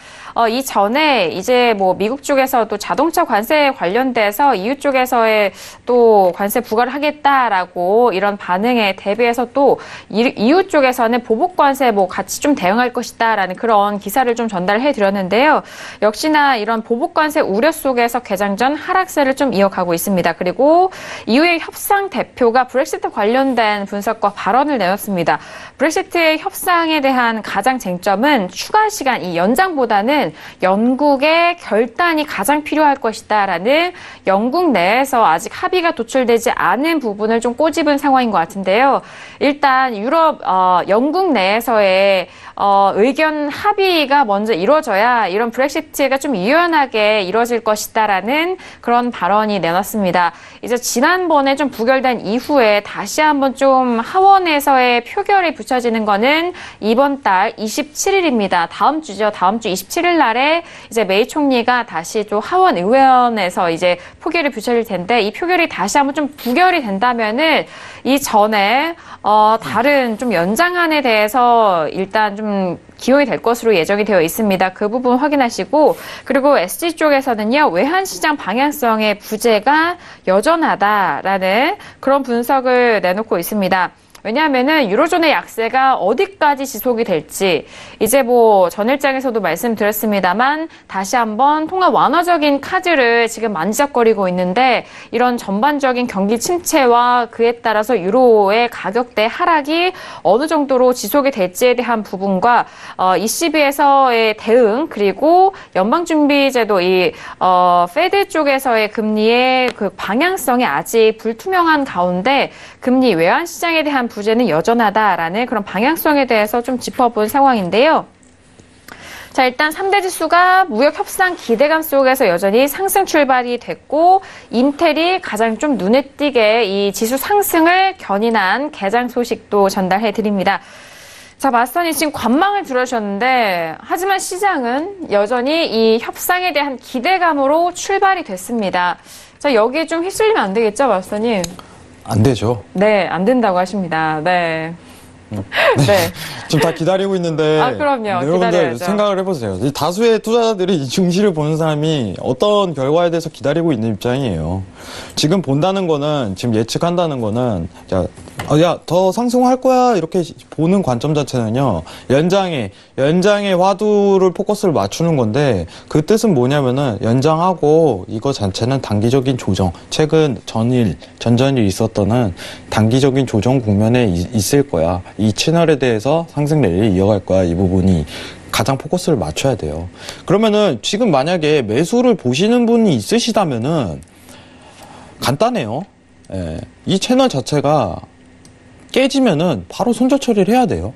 이전에 이제 미국 쪽에서도 자동차 관세에 관련돼서 EU 쪽에서의 또 관세 부과를 하겠다라고 이런 반응에 대비해서 또 EU 쪽에서는 보복 관세 같이 좀 대응할 것이다라는 그런 기사를 좀 전달해 드렸는데요. 역시나 이런 보복 관세 우려 속에서 개장 전 하락세를 좀 이어가고 있습니다. 그리고 EU의 협상 대표가 브렉시트 관련된 분석과 발언을 내놨습니다. 브렉시트의 협상에 대한 가장 쟁점은 추가 시간, 이 연장보다는 영국의 결단이 가장 필요할 것이다라는 영국 내에서 아직 합의가 도출되지 않은 부분을 좀 꼬집은 상황인 것 같은데요. 일단 영국 내에서의 의견 합의가 먼저 이루어져야 이런 브렉시트가 좀 유연하게 이루어질 것이다라는 그런 발언이 내놨습니다. 이제 지난번에 좀 부결된 이후에 다시 한번 좀 하원에서의 표결이 붙여지는 거는 이번 달 27일입니다. 다음 주죠. 다음 주 27일 날에 이제 메이 총리가 다시 또 하원 의원에서 이제 표결이 붙여질 텐데 이 표결이 다시 한번 좀 부결이 된다면은 이전에 다른 좀 연장안에 대해서 일단 좀 기용이 될 것으로 예정이 되어 있습니다. 그 부분 확인하시고 그리고 SG 쪽에서는요. 외환시장 방향성의 부재가 여전하다라는 그런 분석을 내놓고 있습니다. 왜냐하면은 유로존의 약세가 어디까지 지속이 될지 이제 전 일장에서도 말씀드렸습니다만 다시 한번 통화 완화적인 카드를 지금 만지작거리고 있는데 이런 전반적인 경기 침체와 그에 따라서 유로의 가격대 하락이 어느 정도로 지속이 될지에 대한 부분과 ECB에서의 대응 그리고 연방준비제도 이 페드 쪽에서의 금리의 그 방향성이 아직 불투명한 가운데 금리 외환시장에 대한 부재는 여전하다라는 그런 방향성에 대해서 좀 짚어본 상황인데요. 자, 일단 3대 지수가 무역 협상 기대감 속에서 여전히 상승 출발이 됐고 인텔이 가장 좀 눈에 띄게 이 지수 상승을 견인한 개장 소식도 전달해 드립니다. 자, 마스터님 지금 관망을 들어주셨는데 하지만 시장은 여전히 이 협상에 대한 기대감으로 출발이 됐습니다. 자, 여기에 좀 휩쓸리면 안 되겠죠, 마스터님? 안 되죠. 네, 안 된다고 하십니다. 네. 네. 지금 다 기다리고 있는데. 그럼요. 여러분들 기다려야죠. 생각을 해보세요. 이 다수의 투자자들이 이 증시를 보는 사람이 어떤 결과에 대해서 기다리고 있는 입장이에요. 지금 본다는 거는, 지금 예측한다는 거는, 더 상승할 거야. 이렇게 보는 관점 자체는요. 연장의 화두를 포커스를 맞추는 건데, 그 뜻은 뭐냐면은, 연장하고 이거 자체는 단기적인 조정, 최근 전전일 있었던 단기적인 조정 국면에 있을 거야. 이 채널에 대해서 상승 랠리를 이어갈 거야. 이 부분이 가장 포커스를 맞춰야 돼요. 그러면은 지금 만약에 매수를 보시는 분이 있으시다면은 간단해요. 예, 이 채널 자체가 깨지면은 바로 손절 처리를 해야 돼요.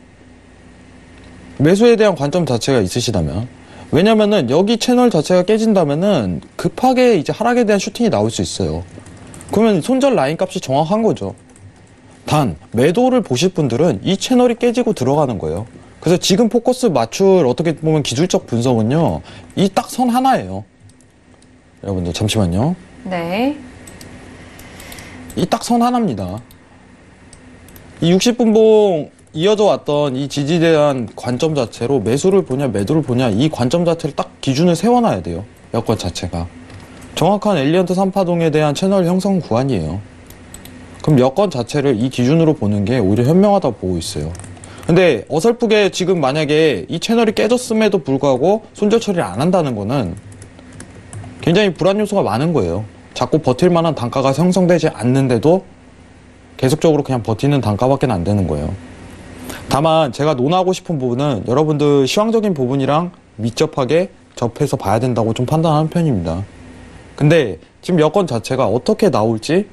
매수에 대한 관점 자체가 있으시다면. 왜냐면은 여기 채널 자체가 깨진다면은 급하게 이제 하락에 대한 슈팅이 나올 수 있어요. 그러면 손절 라인 값이 정확한 거죠. 단 매도를 보실 분들은 이 채널이 깨지고 들어가는 거예요. 그래서 지금 포커스 맞출 어떻게 보면 기술적 분석은요. 이 딱 선 하나예요. 여러분들 잠시만요. 네. 이 딱 선 하나입니다. 이 60분봉 이어져 왔던 이 지지에 대한 관점 자체로 매수를 보냐 매도를 보냐 이 관점 자체를 딱 기준을 세워놔야 돼요. 여건 자체가. 정확한 엘리언트 3파동에 대한 채널 형성 구간이에요. 그럼 여건 자체를 이 기준으로 보는 게 오히려 현명하다고 보고 있어요. 근데 어설프게 지금 만약에 이 채널이 깨졌음에도 불구하고 손절 처리를 안 한다는 거는 굉장히 불안 요소가 많은 거예요. 자꾸 버틸 만한 단가가 형성되지 않는데도 계속적으로 그냥 버티는 단가밖에 안 되는 거예요. 다만 제가 논하고 싶은 부분은 여러분들 시황적인 부분이랑 밀접하게 접해서 봐야 된다고 좀 판단하는 편입니다. 근데 지금 여건 자체가 어떻게 나올지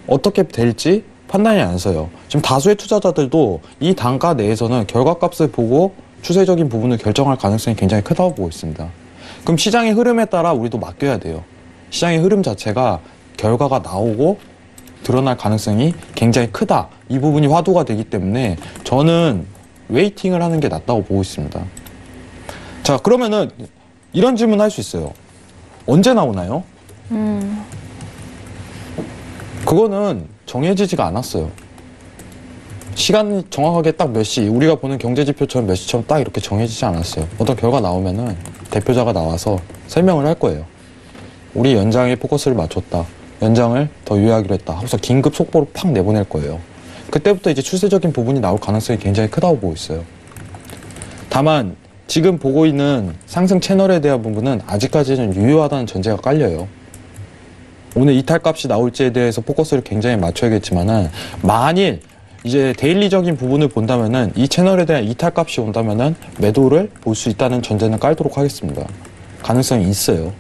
어떻게 될지 판단이 안 서요. 지금 다수의 투자자들도 이 단가 내에서는 결과값을 보고 추세적인 부분을 결정할 가능성이 굉장히 크다고 보고 있습니다. 그럼 시장의 흐름에 따라 우리도 맡겨야 돼요. 시장의 흐름 자체가 결과가 나오고 드러날 가능성이 굉장히 크다. 이 부분이 화두가 되기 때문에 저는 웨이팅을 하는 게 낫다고 보고 있습니다. 자, 그러면은 이런 질문 할 수 있어요. 언제 나오나요? 그거는 정해지지가 않았어요. 시간이 정확하게 딱 몇 시, 우리가 보는 경제지표처럼 몇 시처럼 딱 이렇게 정해지지 않았어요. 어떤 결과 나오면은 대표자가 나와서 설명을 할 거예요. 우리 연장에 포커스를 맞췄다. 연장을 더 유예하기로 했다. 하고서 긴급 속보로 팍 내보낼 거예요. 그때부터 이제 추세적인 부분이 나올 가능성이 굉장히 크다고 보고 있어요. 다만 지금 보고 있는 상승 채널에 대한 부분은 아직까지는 유효하다는 전제가 깔려요. 오늘 이탈값이 나올지에 대해서 포커스를 굉장히 맞춰야겠지만은 만일 이제 데일리적인 부분을 본다면은 이 채널에 대한 이탈값이 온다면은 매도를 볼 수 있다는 전제는 깔도록 하겠습니다. 가능성이 있어요.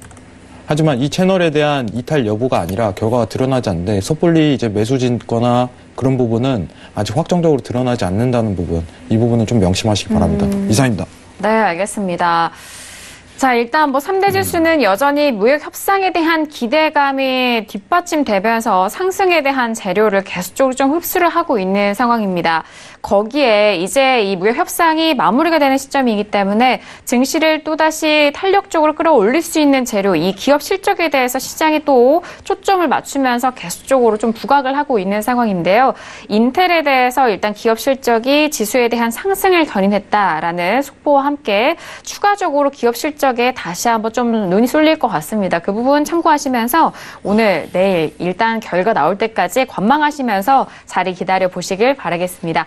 하지만 이 채널에 대한 이탈 여부가 아니라 결과가 드러나지 않는데 섣불리 이제 매수 짓거나 그런 부분은 아직 확정적으로 드러나지 않는다는 부분, 이 부분은 좀 명심하시기 바랍니다. 이상입니다. 네, 알겠습니다. 자, 일단 뭐 3대 지수는 여전히 무역 협상에 대한 기대감이 뒷받침되면서 상승에 대한 재료를 계속적으로 좀 흡수를 하고 있는 상황입니다. 거기에 이제 이 무역 협상이 마무리가 되는 시점이기 때문에 증시를 또다시 탄력적으로 끌어올릴 수 있는 재료, 이 기업 실적에 대해서 시장이 또 초점을 맞추면서 계속적으로 좀 부각을 하고 있는 상황인데요. 인텔에 대해서 일단 기업 실적이 지수에 대한 상승을 견인했다라는 속보와 함께 추가적으로 기업 실적에 다시 한번 좀 눈이 쏠릴 것 같습니다. 그 부분 참고하시면서 오늘, 내일 일단 결과 나올 때까지 관망하시면서 자리 기다려 보시길 바라겠습니다.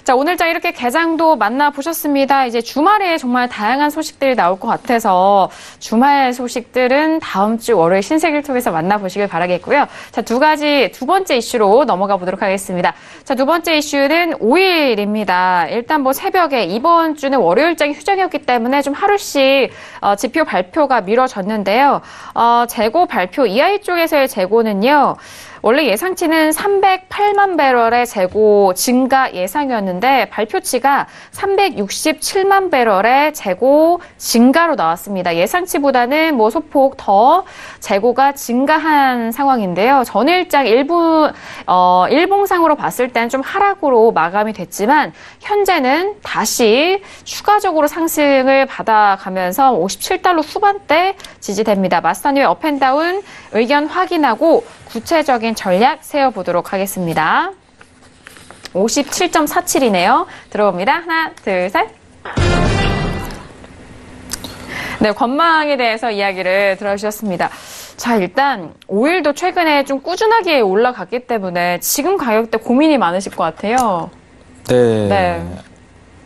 자, 오늘장 이렇게 개장도 만나보셨습니다. 이제 주말에 정말 다양한 소식들이 나올 것 같아서 주말 소식들은 다음 주 월요일 신세계를 통해서 만나보시길 바라겠고요. 자, 두 번째 이슈로 넘어가 보도록 하겠습니다. 자, 두 번째 이슈는 5일입니다. 일단 뭐 새벽에 이번 주는 월요일장이 휴정이었기 때문에 좀 하루씩 지표 발표가 미뤄졌는데요. 재고 발표 EI 쪽에서의 재고는요. 원래 예상치는 308만 배럴의 재고 증가 예상이었는데 발표치가 367만 배럴의 재고 증가로 나왔습니다. 예상치보다는 뭐 소폭 더 재고가 증가한 상황인데요. 전일장 일봉상으로 봤을 때는 좀 하락으로 마감이 됐지만 현재는 다시 추가적으로 상승을 받아가면서 57달러 후반대 지지됩니다. 마스터님의 업앤다운 의견 확인하고 구체적인 전략 세워보도록 하겠습니다. 57.47이네요. 들어봅니다. 하나, 둘, 셋. 네, 관망에 대해서 이야기를 들어주셨습니다. 자, 일단 5일도 최근에 좀 꾸준하게 올라갔기 때문에 지금 가격대 고민이 많으실 것 같아요. 네.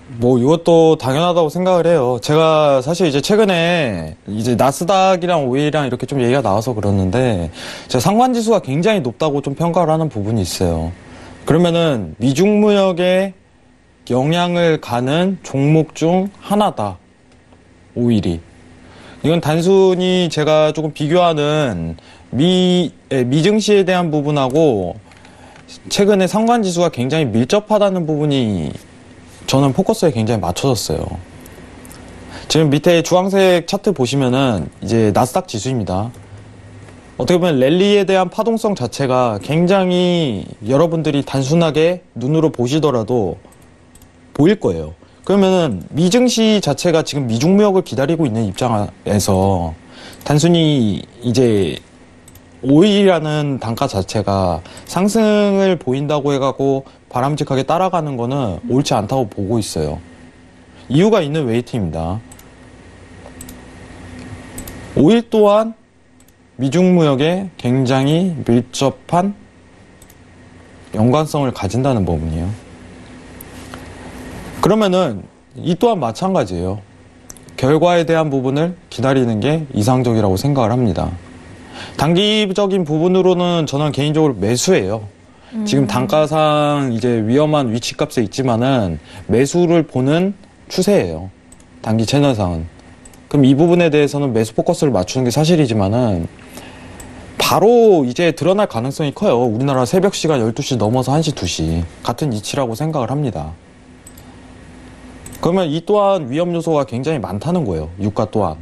뭐 이것도 당연하다고 생각을 해요. 제가 사실 이제 최근에 이제 나스닥이랑 오일이랑 이렇게 좀 얘기가 나와서 그러는데 제가 상관지수가 굉장히 높다고 좀 평가를 하는 부분이 있어요. 그러면은 미중무역에 영향을 가는 종목 중 하나다. 오일이. 이건 단순히 제가 조금 비교하는 미증시에 대한 부분하고 최근에 상관지수가 굉장히 밀접하다는 부분이 저는 포커스에 굉장히 맞춰졌어요. 지금 밑에 주황색 차트 보시면은 이제 나스닥 지수입니다. 어떻게 보면 랠리에 대한 파동성 자체가 굉장히 여러분들이 단순하게 눈으로 보시더라도 보일 거예요. 그러면은 미증시 자체가 지금 미중무역을 기다리고 있는 입장에서 단순히 이제 오일이라는 단가 자체가 상승을 보인다고 해가고 바람직하게 따라가는 거는 옳지 않다고 보고 있어요. 이유가 있는 웨이팅입니다. 오일 또한 미중무역에 굉장히 밀접한 연관성을 가진다는 부분이에요. 그러면은 이 또한 마찬가지예요. 결과에 대한 부분을 기다리는 게 이상적이라고 생각을 합니다. 단기적인 부분으로는 저는 개인적으로 매수예요. 지금 단가상 이제 위험한 위치값에 있지만은 매수를 보는 추세예요. 단기 채널상은. 그럼 이 부분에 대해서는 매수 포커스를 맞추는 게 사실이지만은 바로 이제 드러날 가능성이 커요. 우리나라 새벽 시간 12시 넘어서 1시, 2시. 같은 이치라고 생각을 합니다. 그러면 이 또한 위험 요소가 굉장히 많다는 거예요. 유가 또한.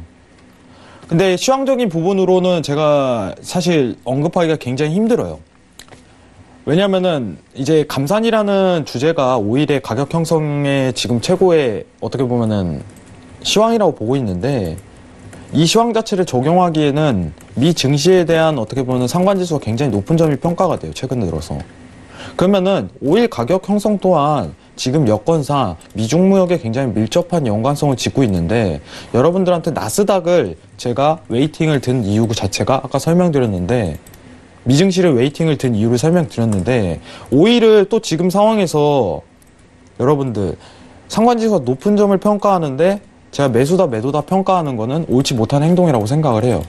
근데 시황적인 부분으로는 제가 사실 언급하기가 굉장히 힘들어요. 왜냐면은 이제 감산이라는 주제가 오일의 가격 형성의 지금 최고의 어떻게 보면은 시황이라고 보고 있는데 이 시황 자체를 적용하기에는 미 증시에 대한 어떻게 보면 상관지수가 굉장히 높은 점이 평가가 돼요. 최근 들어서. 그러면은 오일 가격 형성 또한 지금 여건상 미중 무역에 굉장히 밀접한 연관성을 짓고 있는데 여러분들한테 나스닥을 제가 웨이팅을 든 이유 자체가 아까 설명드렸는데 미증시를 웨이팅을 든 이유를 설명드렸는데 오일을 또 지금 상황에서 여러분들 상관지수가 높은 점을 평가하는데 제가 매수다 매도다 평가하는 거는 옳지 못한 행동이라고 생각을 해요.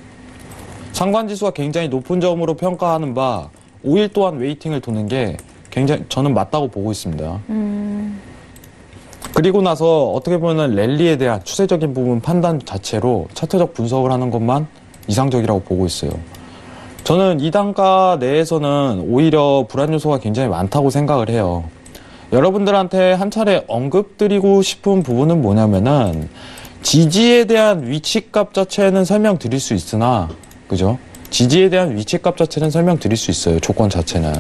상관지수가 굉장히 높은 점으로 평가하는 바 오일 또한 웨이팅을 두는 게 굉장히 저는 맞다고 보고 있습니다. 그리고 나서 어떻게 보면 랠리에 대한 추세적인 부분 판단 자체로 차트적 분석을 하는 것만 이상적이라고 보고 있어요. 저는 이 단가 내에서는 오히려 불안 요소가 굉장히 많다고 생각을 해요. 여러분들한테 한 차례 언급드리고 싶은 부분은 뭐냐면은 지지에 대한 위치값 자체는 설명드릴 수 있으나 그죠? 지지에 대한 위치값 자체는 설명드릴 수 있어요. 조건 자체는.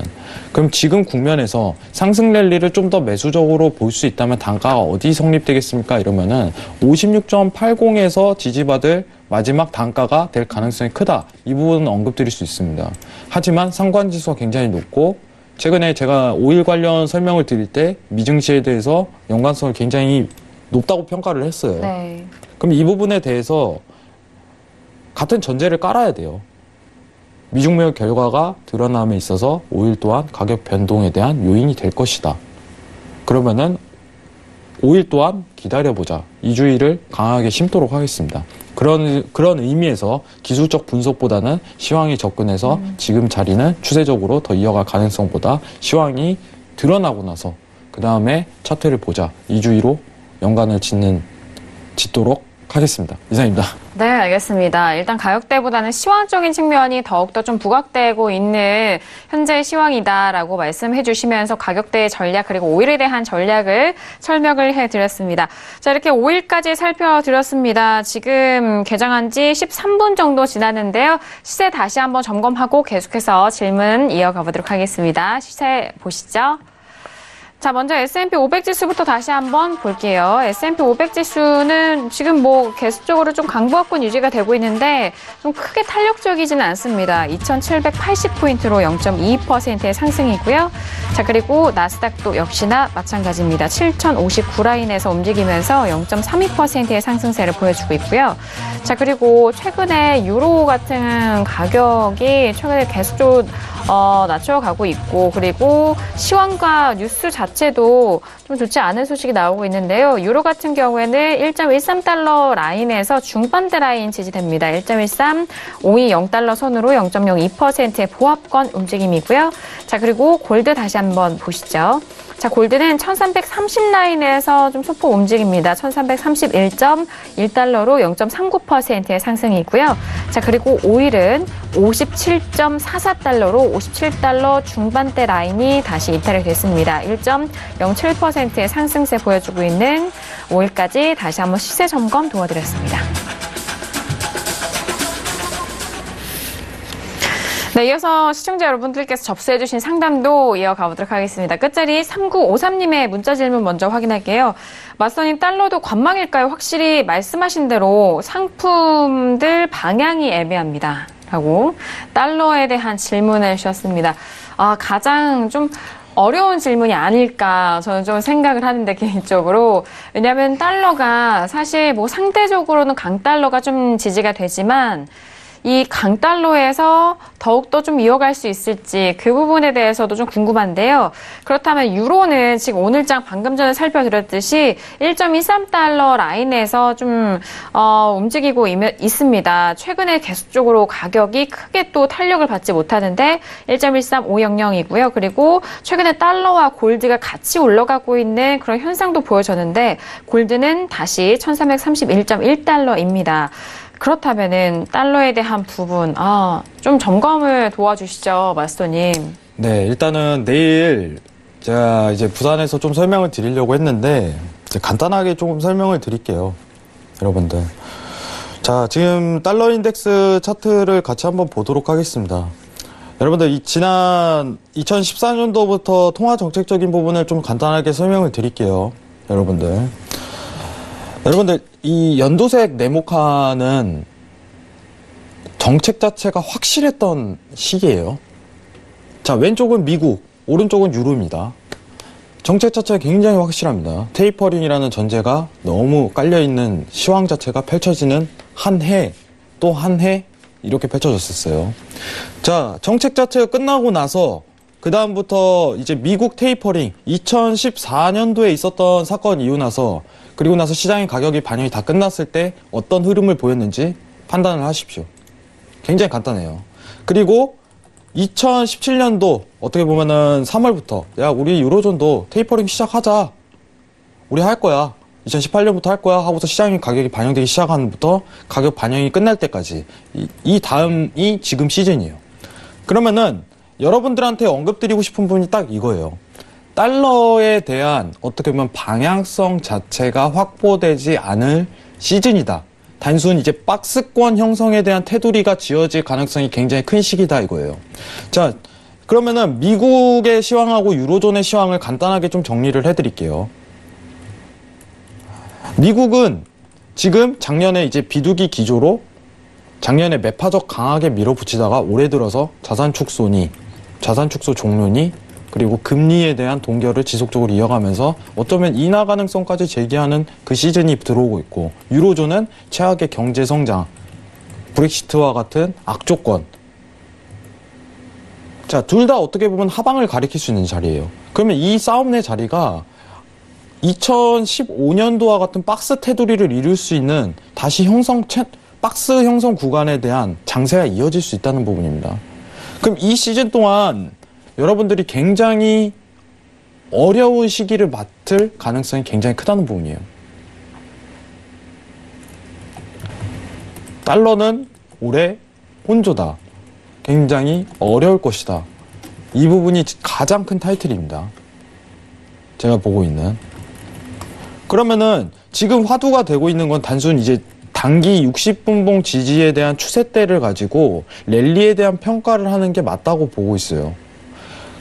그럼 지금 국면에서 상승 랠리를 좀 더 매수적으로 볼 수 있다면 단가가 어디 성립되겠습니까? 이러면은 56.80에서 지지받을 마지막 단가가 될 가능성이 크다. 이 부분은 언급드릴 수 있습니다. 하지만 상관지수가 굉장히 높고 최근에 제가 오일 관련 설명을 드릴 때 미증시에 대해서 연관성을 굉장히 높다고 평가를 했어요. 네. 그럼 이 부분에 대해서 같은 전제를 깔아야 돼요. 미중 무역 결과가 드러남에 있어서 오일 또한 가격 변동에 대한 요인이 될 것이다. 그러면은 오일 또한 기다려보자. 이 주의를 강하게 심도록 하겠습니다. 그런 의미에서 기술적 분석보다는 시황에 접근해서 지금 자리는 추세적으로 더 이어갈 가능성보다 시황이 드러나고 나서 그 다음에 차트를 보자. 이 주의로 연관을 짓도록 하겠습니다. 이상입니다. 네, 알겠습니다. 일단 가격대보다는 시황적인 측면이 더욱더 좀 부각되고 있는 현재 시황이다라고 말씀해 주시면서 가격대의 전략 그리고 오일에 대한 전략을 설명을 해드렸습니다. 자, 이렇게 오일까지 살펴드렸습니다. 지금 개장한 지 13분 정도 지났는데요. 시세 다시 한번 점검하고 계속해서 질문 이어가 보도록 하겠습니다. 시세 보시죠. 자, 먼저 S&P 500 지수부터 다시 한번 볼게요. S&P 500 지수는 지금 계속적으로 좀 강보합권 유지가 되고 있는데 좀 크게 탄력적이지는 않습니다. 2,780포인트로 0.22%의 상승이고요. 자, 그리고 나스닥도 역시나 마찬가지입니다. 7,059라인에서 움직이면서 0.32%의 상승세를 보여주고 있고요. 자, 그리고 최근에 유로 같은 가격이 최근에 계속적으로 낮춰가고 있고 그리고 시황과 뉴스 자체도 좀 좋지 않은 소식이 나오고 있는데요. 유로 같은 경우에는 1.13달러 라인에서 중반대 라인 지지됩니다. 1.13, 520달러 선으로 0.02%의 보합권 움직임이고요. 자, 그리고 골드 다시 한번 보시죠. 자, 골드는 1330 라인에서 좀 소폭 움직입니다. 1331.1달러로 0.39%의 상승이고요. 자, 그리고 오일은 57.44달러로 57달러 중반대 라인이 다시 이탈이 됐습니다. 1.07%의 상승세 보여주고 있는 오일까지 다시 한번 시세 점검 도와드렸습니다. 네, 이어서 시청자 여러분들께서 접수해주신 상담도 이어가 보도록 하겠습니다. 끝자리 3953님의 문자 질문 먼저 확인할게요. 마스터님, 달러도 관망일까요? 확실히 말씀하신 대로 상품들 방향이 애매합니다. 라고 달러에 대한 질문을 주셨습니다. 가장 좀 어려운 질문이 아닐까 저는 좀 생각을 하는데 개인적으로. 왜냐하면 달러가 사실 상대적으로는 강달러가 좀 지지가 되지만 이 강달러에서 더욱더 좀 이어갈 수 있을지 그 부분에 대해서도 좀 궁금한데요. 그렇다면 유로는 지금 오늘장 방금 전에 살펴드렸듯이 1.13달러 라인에서 좀 움직이고 있습니다. 최근에 계속적으로 가격이 크게 또 탄력을 받지 못하는데 1.13500이고요. 그리고 최근에 달러와 골드가 같이 올라가고 있는 그런 현상도 보여졌는데 골드는 다시 1331.1달러입니다. 그렇다면은 달러에 대한 부분 좀 점검을 도와주시죠, 마스터님. 네, 일단은 내일 제가 이제 부산에서 좀 설명을 드리려고 했는데 이제 간단하게 조금 설명을 드릴게요, 여러분들. 자, 지금 달러 인덱스 차트를 같이 한번 보도록 하겠습니다. 여러분들, 이 지난 2014년도부터 통화 정책적인 부분을 좀 간단하게 설명을 드릴게요, 여러분들. 이 연두색 네모칸은 정책 자체가 확실했던 시기예요. 자, 왼쪽은 미국, 오른쪽은 유로입니다. 정책 자체가 굉장히 확실합니다. 테이퍼링이라는 전제가 너무 깔려있는 시황 자체가 펼쳐지는 한 해, 또 한 해, 이렇게 펼쳐졌었어요. 자, 정책 자체가 끝나고 나서 그 다음부터 이제 미국 테이퍼링 2014년도에 있었던 사건 이후 나서 그리고 나서 시장의 가격이 반영이 다 끝났을 때 어떤 흐름을 보였는지 판단을 하십시오. 굉장히 간단해요. 그리고 2017년도 어떻게 보면은 3월부터 야, 우리 유로존도 테이퍼링 시작하자. 우리 할 거야. 2018년부터 할 거야 하고서 시장의 가격이 반영되기 시작하는부터 가격 반영이 끝날 때까지 이 다음이 지금 시즌이에요. 그러면은 여러분들한테 언급드리고 싶은 부분이 딱 이거예요. 달러에 대한 어떻게 보면 방향성 자체가 확보되지 않을 시즌이다. 단순 이제 박스권 형성에 대한 테두리가 지어질 가능성이 굉장히 큰 시기다 이거예요. 자, 그러면은 미국의 시황하고 유로존의 시황을 간단하게 좀 정리를 해드릴게요. 미국은 지금 작년에 이제 비두기 기조로 작년에 매파적 강하게 밀어붙이다가 올해 들어서 자산 축소 종료니 그리고 금리에 대한 동결을 지속적으로 이어가면서 어쩌면 인하 가능성까지 제기하는 그 시즌이 들어오고 있고, 유로존은 최악의 경제 성장, 브렉시트와 같은 악조건. 자, 둘 다 어떻게 보면 하방을 가리킬 수 있는 자리예요. 그러면 이 싸움 내 자리가 2015년도와 같은 박스 테두리를 이룰 수 있는 다시 박스 형성 구간에 대한 장세가 이어질 수 있다는 부분입니다. 그럼 이 시즌 동안 여러분들이 굉장히 어려운 시기를 맡을 가능성이 굉장히 크다는 부분이에요. 달러는 올해 혼조다. 굉장히 어려울 것이다. 이 부분이 가장 큰 타이틀입니다. 제가 보고 있는. 그러면은 지금 화두가 되고 있는 건 단순 이제 단기 60분봉 지지에 대한 추세대를 가지고 랠리에 대한 평가를 하는 게 맞다고 보고 있어요.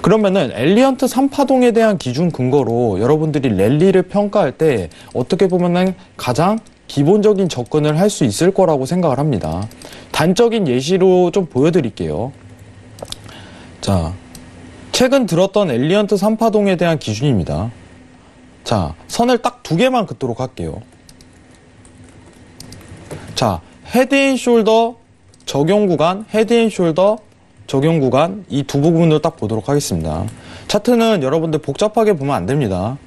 그러면은 엘리언트 3파동에 대한 기준 근거로 여러분들이 랠리를 평가할 때 어떻게 보면은 가장 기본적인 접근을 할 수 있을 거라고 생각을 합니다. 단적인 예시로 좀 보여드릴게요. 자, 최근 들었던 엘리언트 3파동에 대한 기준입니다. 자, 선을 딱 두 개만 긋도록 할게요. 자, 헤드앤숄더 적용 구간, 헤드앤숄더 적용 구간, 이 두 부분을 딱 보도록 하겠습니다. 차트는 여러분들 복잡하게 보면 안 됩니다.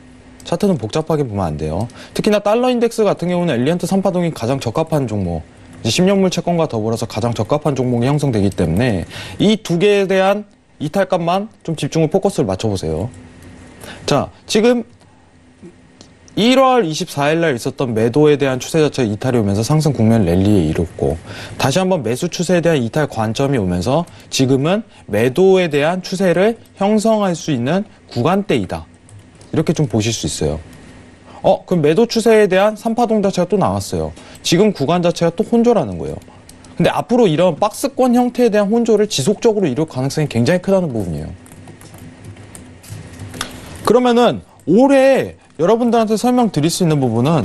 차트는 복잡하게 보면 안 돼요. 특히나 달러 인덱스 같은 경우는 엘리언트 3파동이 가장 적합한 종목, 이제 10년물 채권과 더불어서 가장 적합한 종목이 형성되기 때문에 이 두 개에 대한 이탈값만 좀 집중을 포커스를 맞춰보세요. 자, 지금 1월 24일 날 있었던 매도에 대한 추세 자체가 이탈이 오면서 상승 국면 랠리에 이뤘고, 다시 한번 매수 추세에 대한 이탈 관점이 오면서 지금은 매도에 대한 추세를 형성할 수 있는 구간대이다. 이렇게 좀 보실 수 있어요. 그럼 매도 추세에 대한 3파동 자체가 또 나왔어요. 지금 구간 자체가 또 혼조라는 거예요. 근데 앞으로 이런 박스권 형태에 대한 혼조를 지속적으로 이룰 가능성이 굉장히 크다는 부분이에요. 그러면은 올해 여러분들한테 설명드릴 수 있는 부분은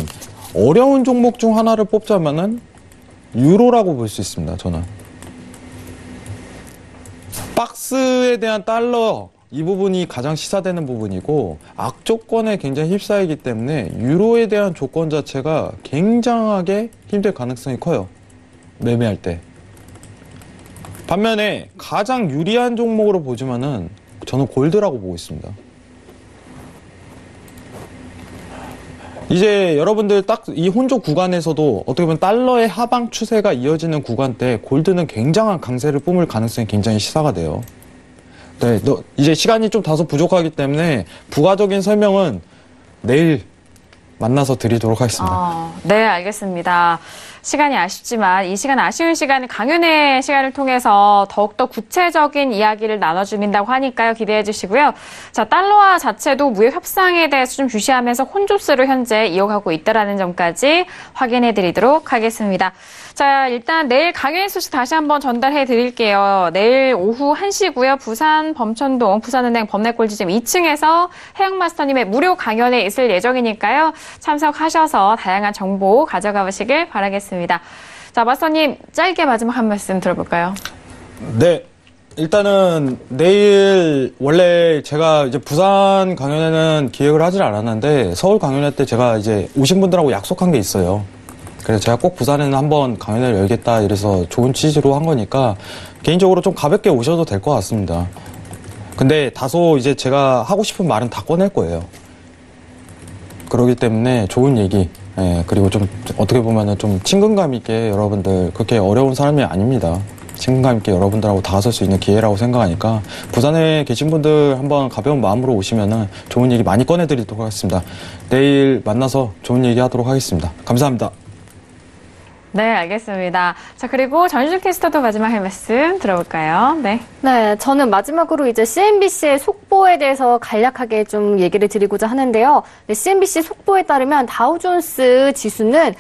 어려운 종목 중 하나를 뽑자면은 유로라고 볼 수 있습니다. 저는 박스에 대한 달러 이 부분이 가장 시사되는 부분이고, 악조건에 굉장히 휩싸이기 때문에 유로에 대한 조건 자체가 굉장하게 힘들 가능성이 커요. 매매할 때. 반면에 가장 유리한 종목으로 보지만은 저는 골드라고 보고 있습니다. 이제 여러분들 딱 이 혼조 구간에서도 어떻게 보면 달러의 하방 추세가 이어지는 구간 때 골드는 굉장한 강세를 뿜을 가능성이 굉장히 시사가 돼요. 네, 이제 시간이 좀 다소 부족하기 때문에 부가적인 설명은 내일 만나서 드리도록 하겠습니다. 네, 알겠습니다. 시간이 아쉽지만 이 시간 아쉬운 시간을 강연의 시간을 통해서 더욱더 구체적인 이야기를 나눠주민다고 하니까요. 기대해 주시고요. 자, 달러화 자체도 무역 협상에 대해서 좀 주시하면서 혼조세를 현재 이어가고 있다는 점까지 확인해 드리도록 하겠습니다. 자, 일단 내일 강연 소식 다시 한번 전달해 드릴게요. 내일 오후 1시고요. 부산 범천동 부산은행 범내골지점 2층에서 해영마스터님의 무료 강연에 있을 예정이니까요. 참석하셔서 다양한 정보 가져가 보시길 바라겠습니다. 자, 마스터님 짧게 마지막 한 말씀 들어볼까요? 네. 일단은 내일 원래 제가 이제 부산 강연회는 기획을 하질 않았는데 서울 강연회 때 제가 이제 오신 분들하고 약속한 게 있어요. 그래서 제가 꼭 부산에는 한번 강연회를 열겠다 이래서 좋은 취지로 한 거니까 개인적으로 좀 가볍게 오셔도 될 것 같습니다. 근데 다소 이제 제가 하고 싶은 말은 다 꺼낼 거예요. 그렇기 때문에 좋은 얘기, 그리고 좀 어떻게 보면은 좀 친근감 있게 여러분들 그렇게 어려운 사람이 아닙니다. 친근감 있게 여러분들하고 다가설 수 있는 기회라고 생각하니까 부산에 계신 분들 한번 가벼운 마음으로 오시면은 좋은 얘기 많이 꺼내드리도록 하겠습니다. 내일 만나서 좋은 얘기 하도록 하겠습니다. 감사합니다. 네, 알겠습니다. 자, 그리고 전준 캐스터도 마지막 할 말씀 들어볼까요? 네. 네, 저는 마지막으로 이제 CNBC의 속보에 대해서 간략하게 좀 얘기를 드리고자 하는데요. 네, CNBC 속보에 따르면 다우존스 지수는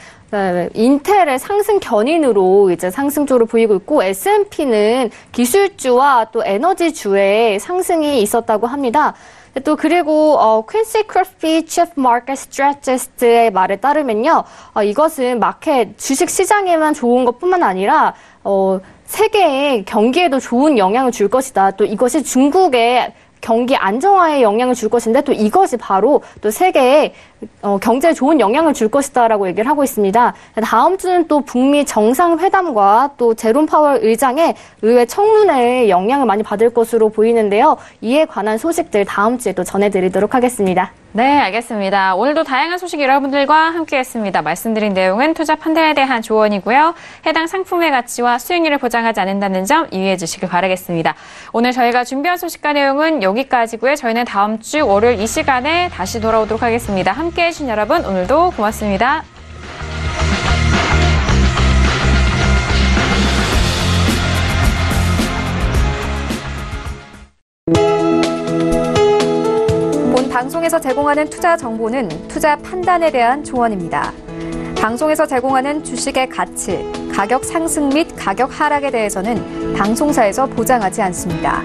인텔의 상승 견인으로 이제 상승조를 보이고 있고 S&P는 기술주와 또 에너지주에 상승이 있었다고 합니다. 또 그리고 퀸시 크로스비 치프 마켓 스트래티스트의 말에 따르면요, 이것은 마켓 주식 시장에만 좋은 것뿐만 아니라 세계의 경기에도 좋은 영향을 줄 것이다. 또 이것이 중국의 경기 안정화에 영향을 줄 것인데 또 이것이 바로 또 세계에 경제에 좋은 영향을 줄 것이다라고 얘기를 하고 있습니다. 다음 주는 또 북미 정상회담과 또 제롬 파월 의장의 의회 청문회에 영향을 많이 받을 것으로 보이는데요. 이에 관한 소식들 다음 주에 또 전해드리도록 하겠습니다. 네, 알겠습니다. 오늘도 다양한 소식 여러분들과 함께했습니다. 말씀드린 내용은 투자 판단에 대한 조언이고요. 해당 상품의 가치와 수익률을 보장하지 않는다는 점 유의해 주시길 바라겠습니다. 오늘 저희가 준비한 소식과 내용은 여기까지고요. 저희는 다음 주 월요일 이 시간에 다시 돌아오도록 하겠습니다. 함께해 주신 여러분 오늘도 고맙습니다. 방송에서 제공하는 투자 정보는 투자 판단에 대한 조언입니다. 방송에서 제공하는 주식의 가치, 가격 상승 및 가격 하락에 대해서는 방송사에서 보장하지 않습니다.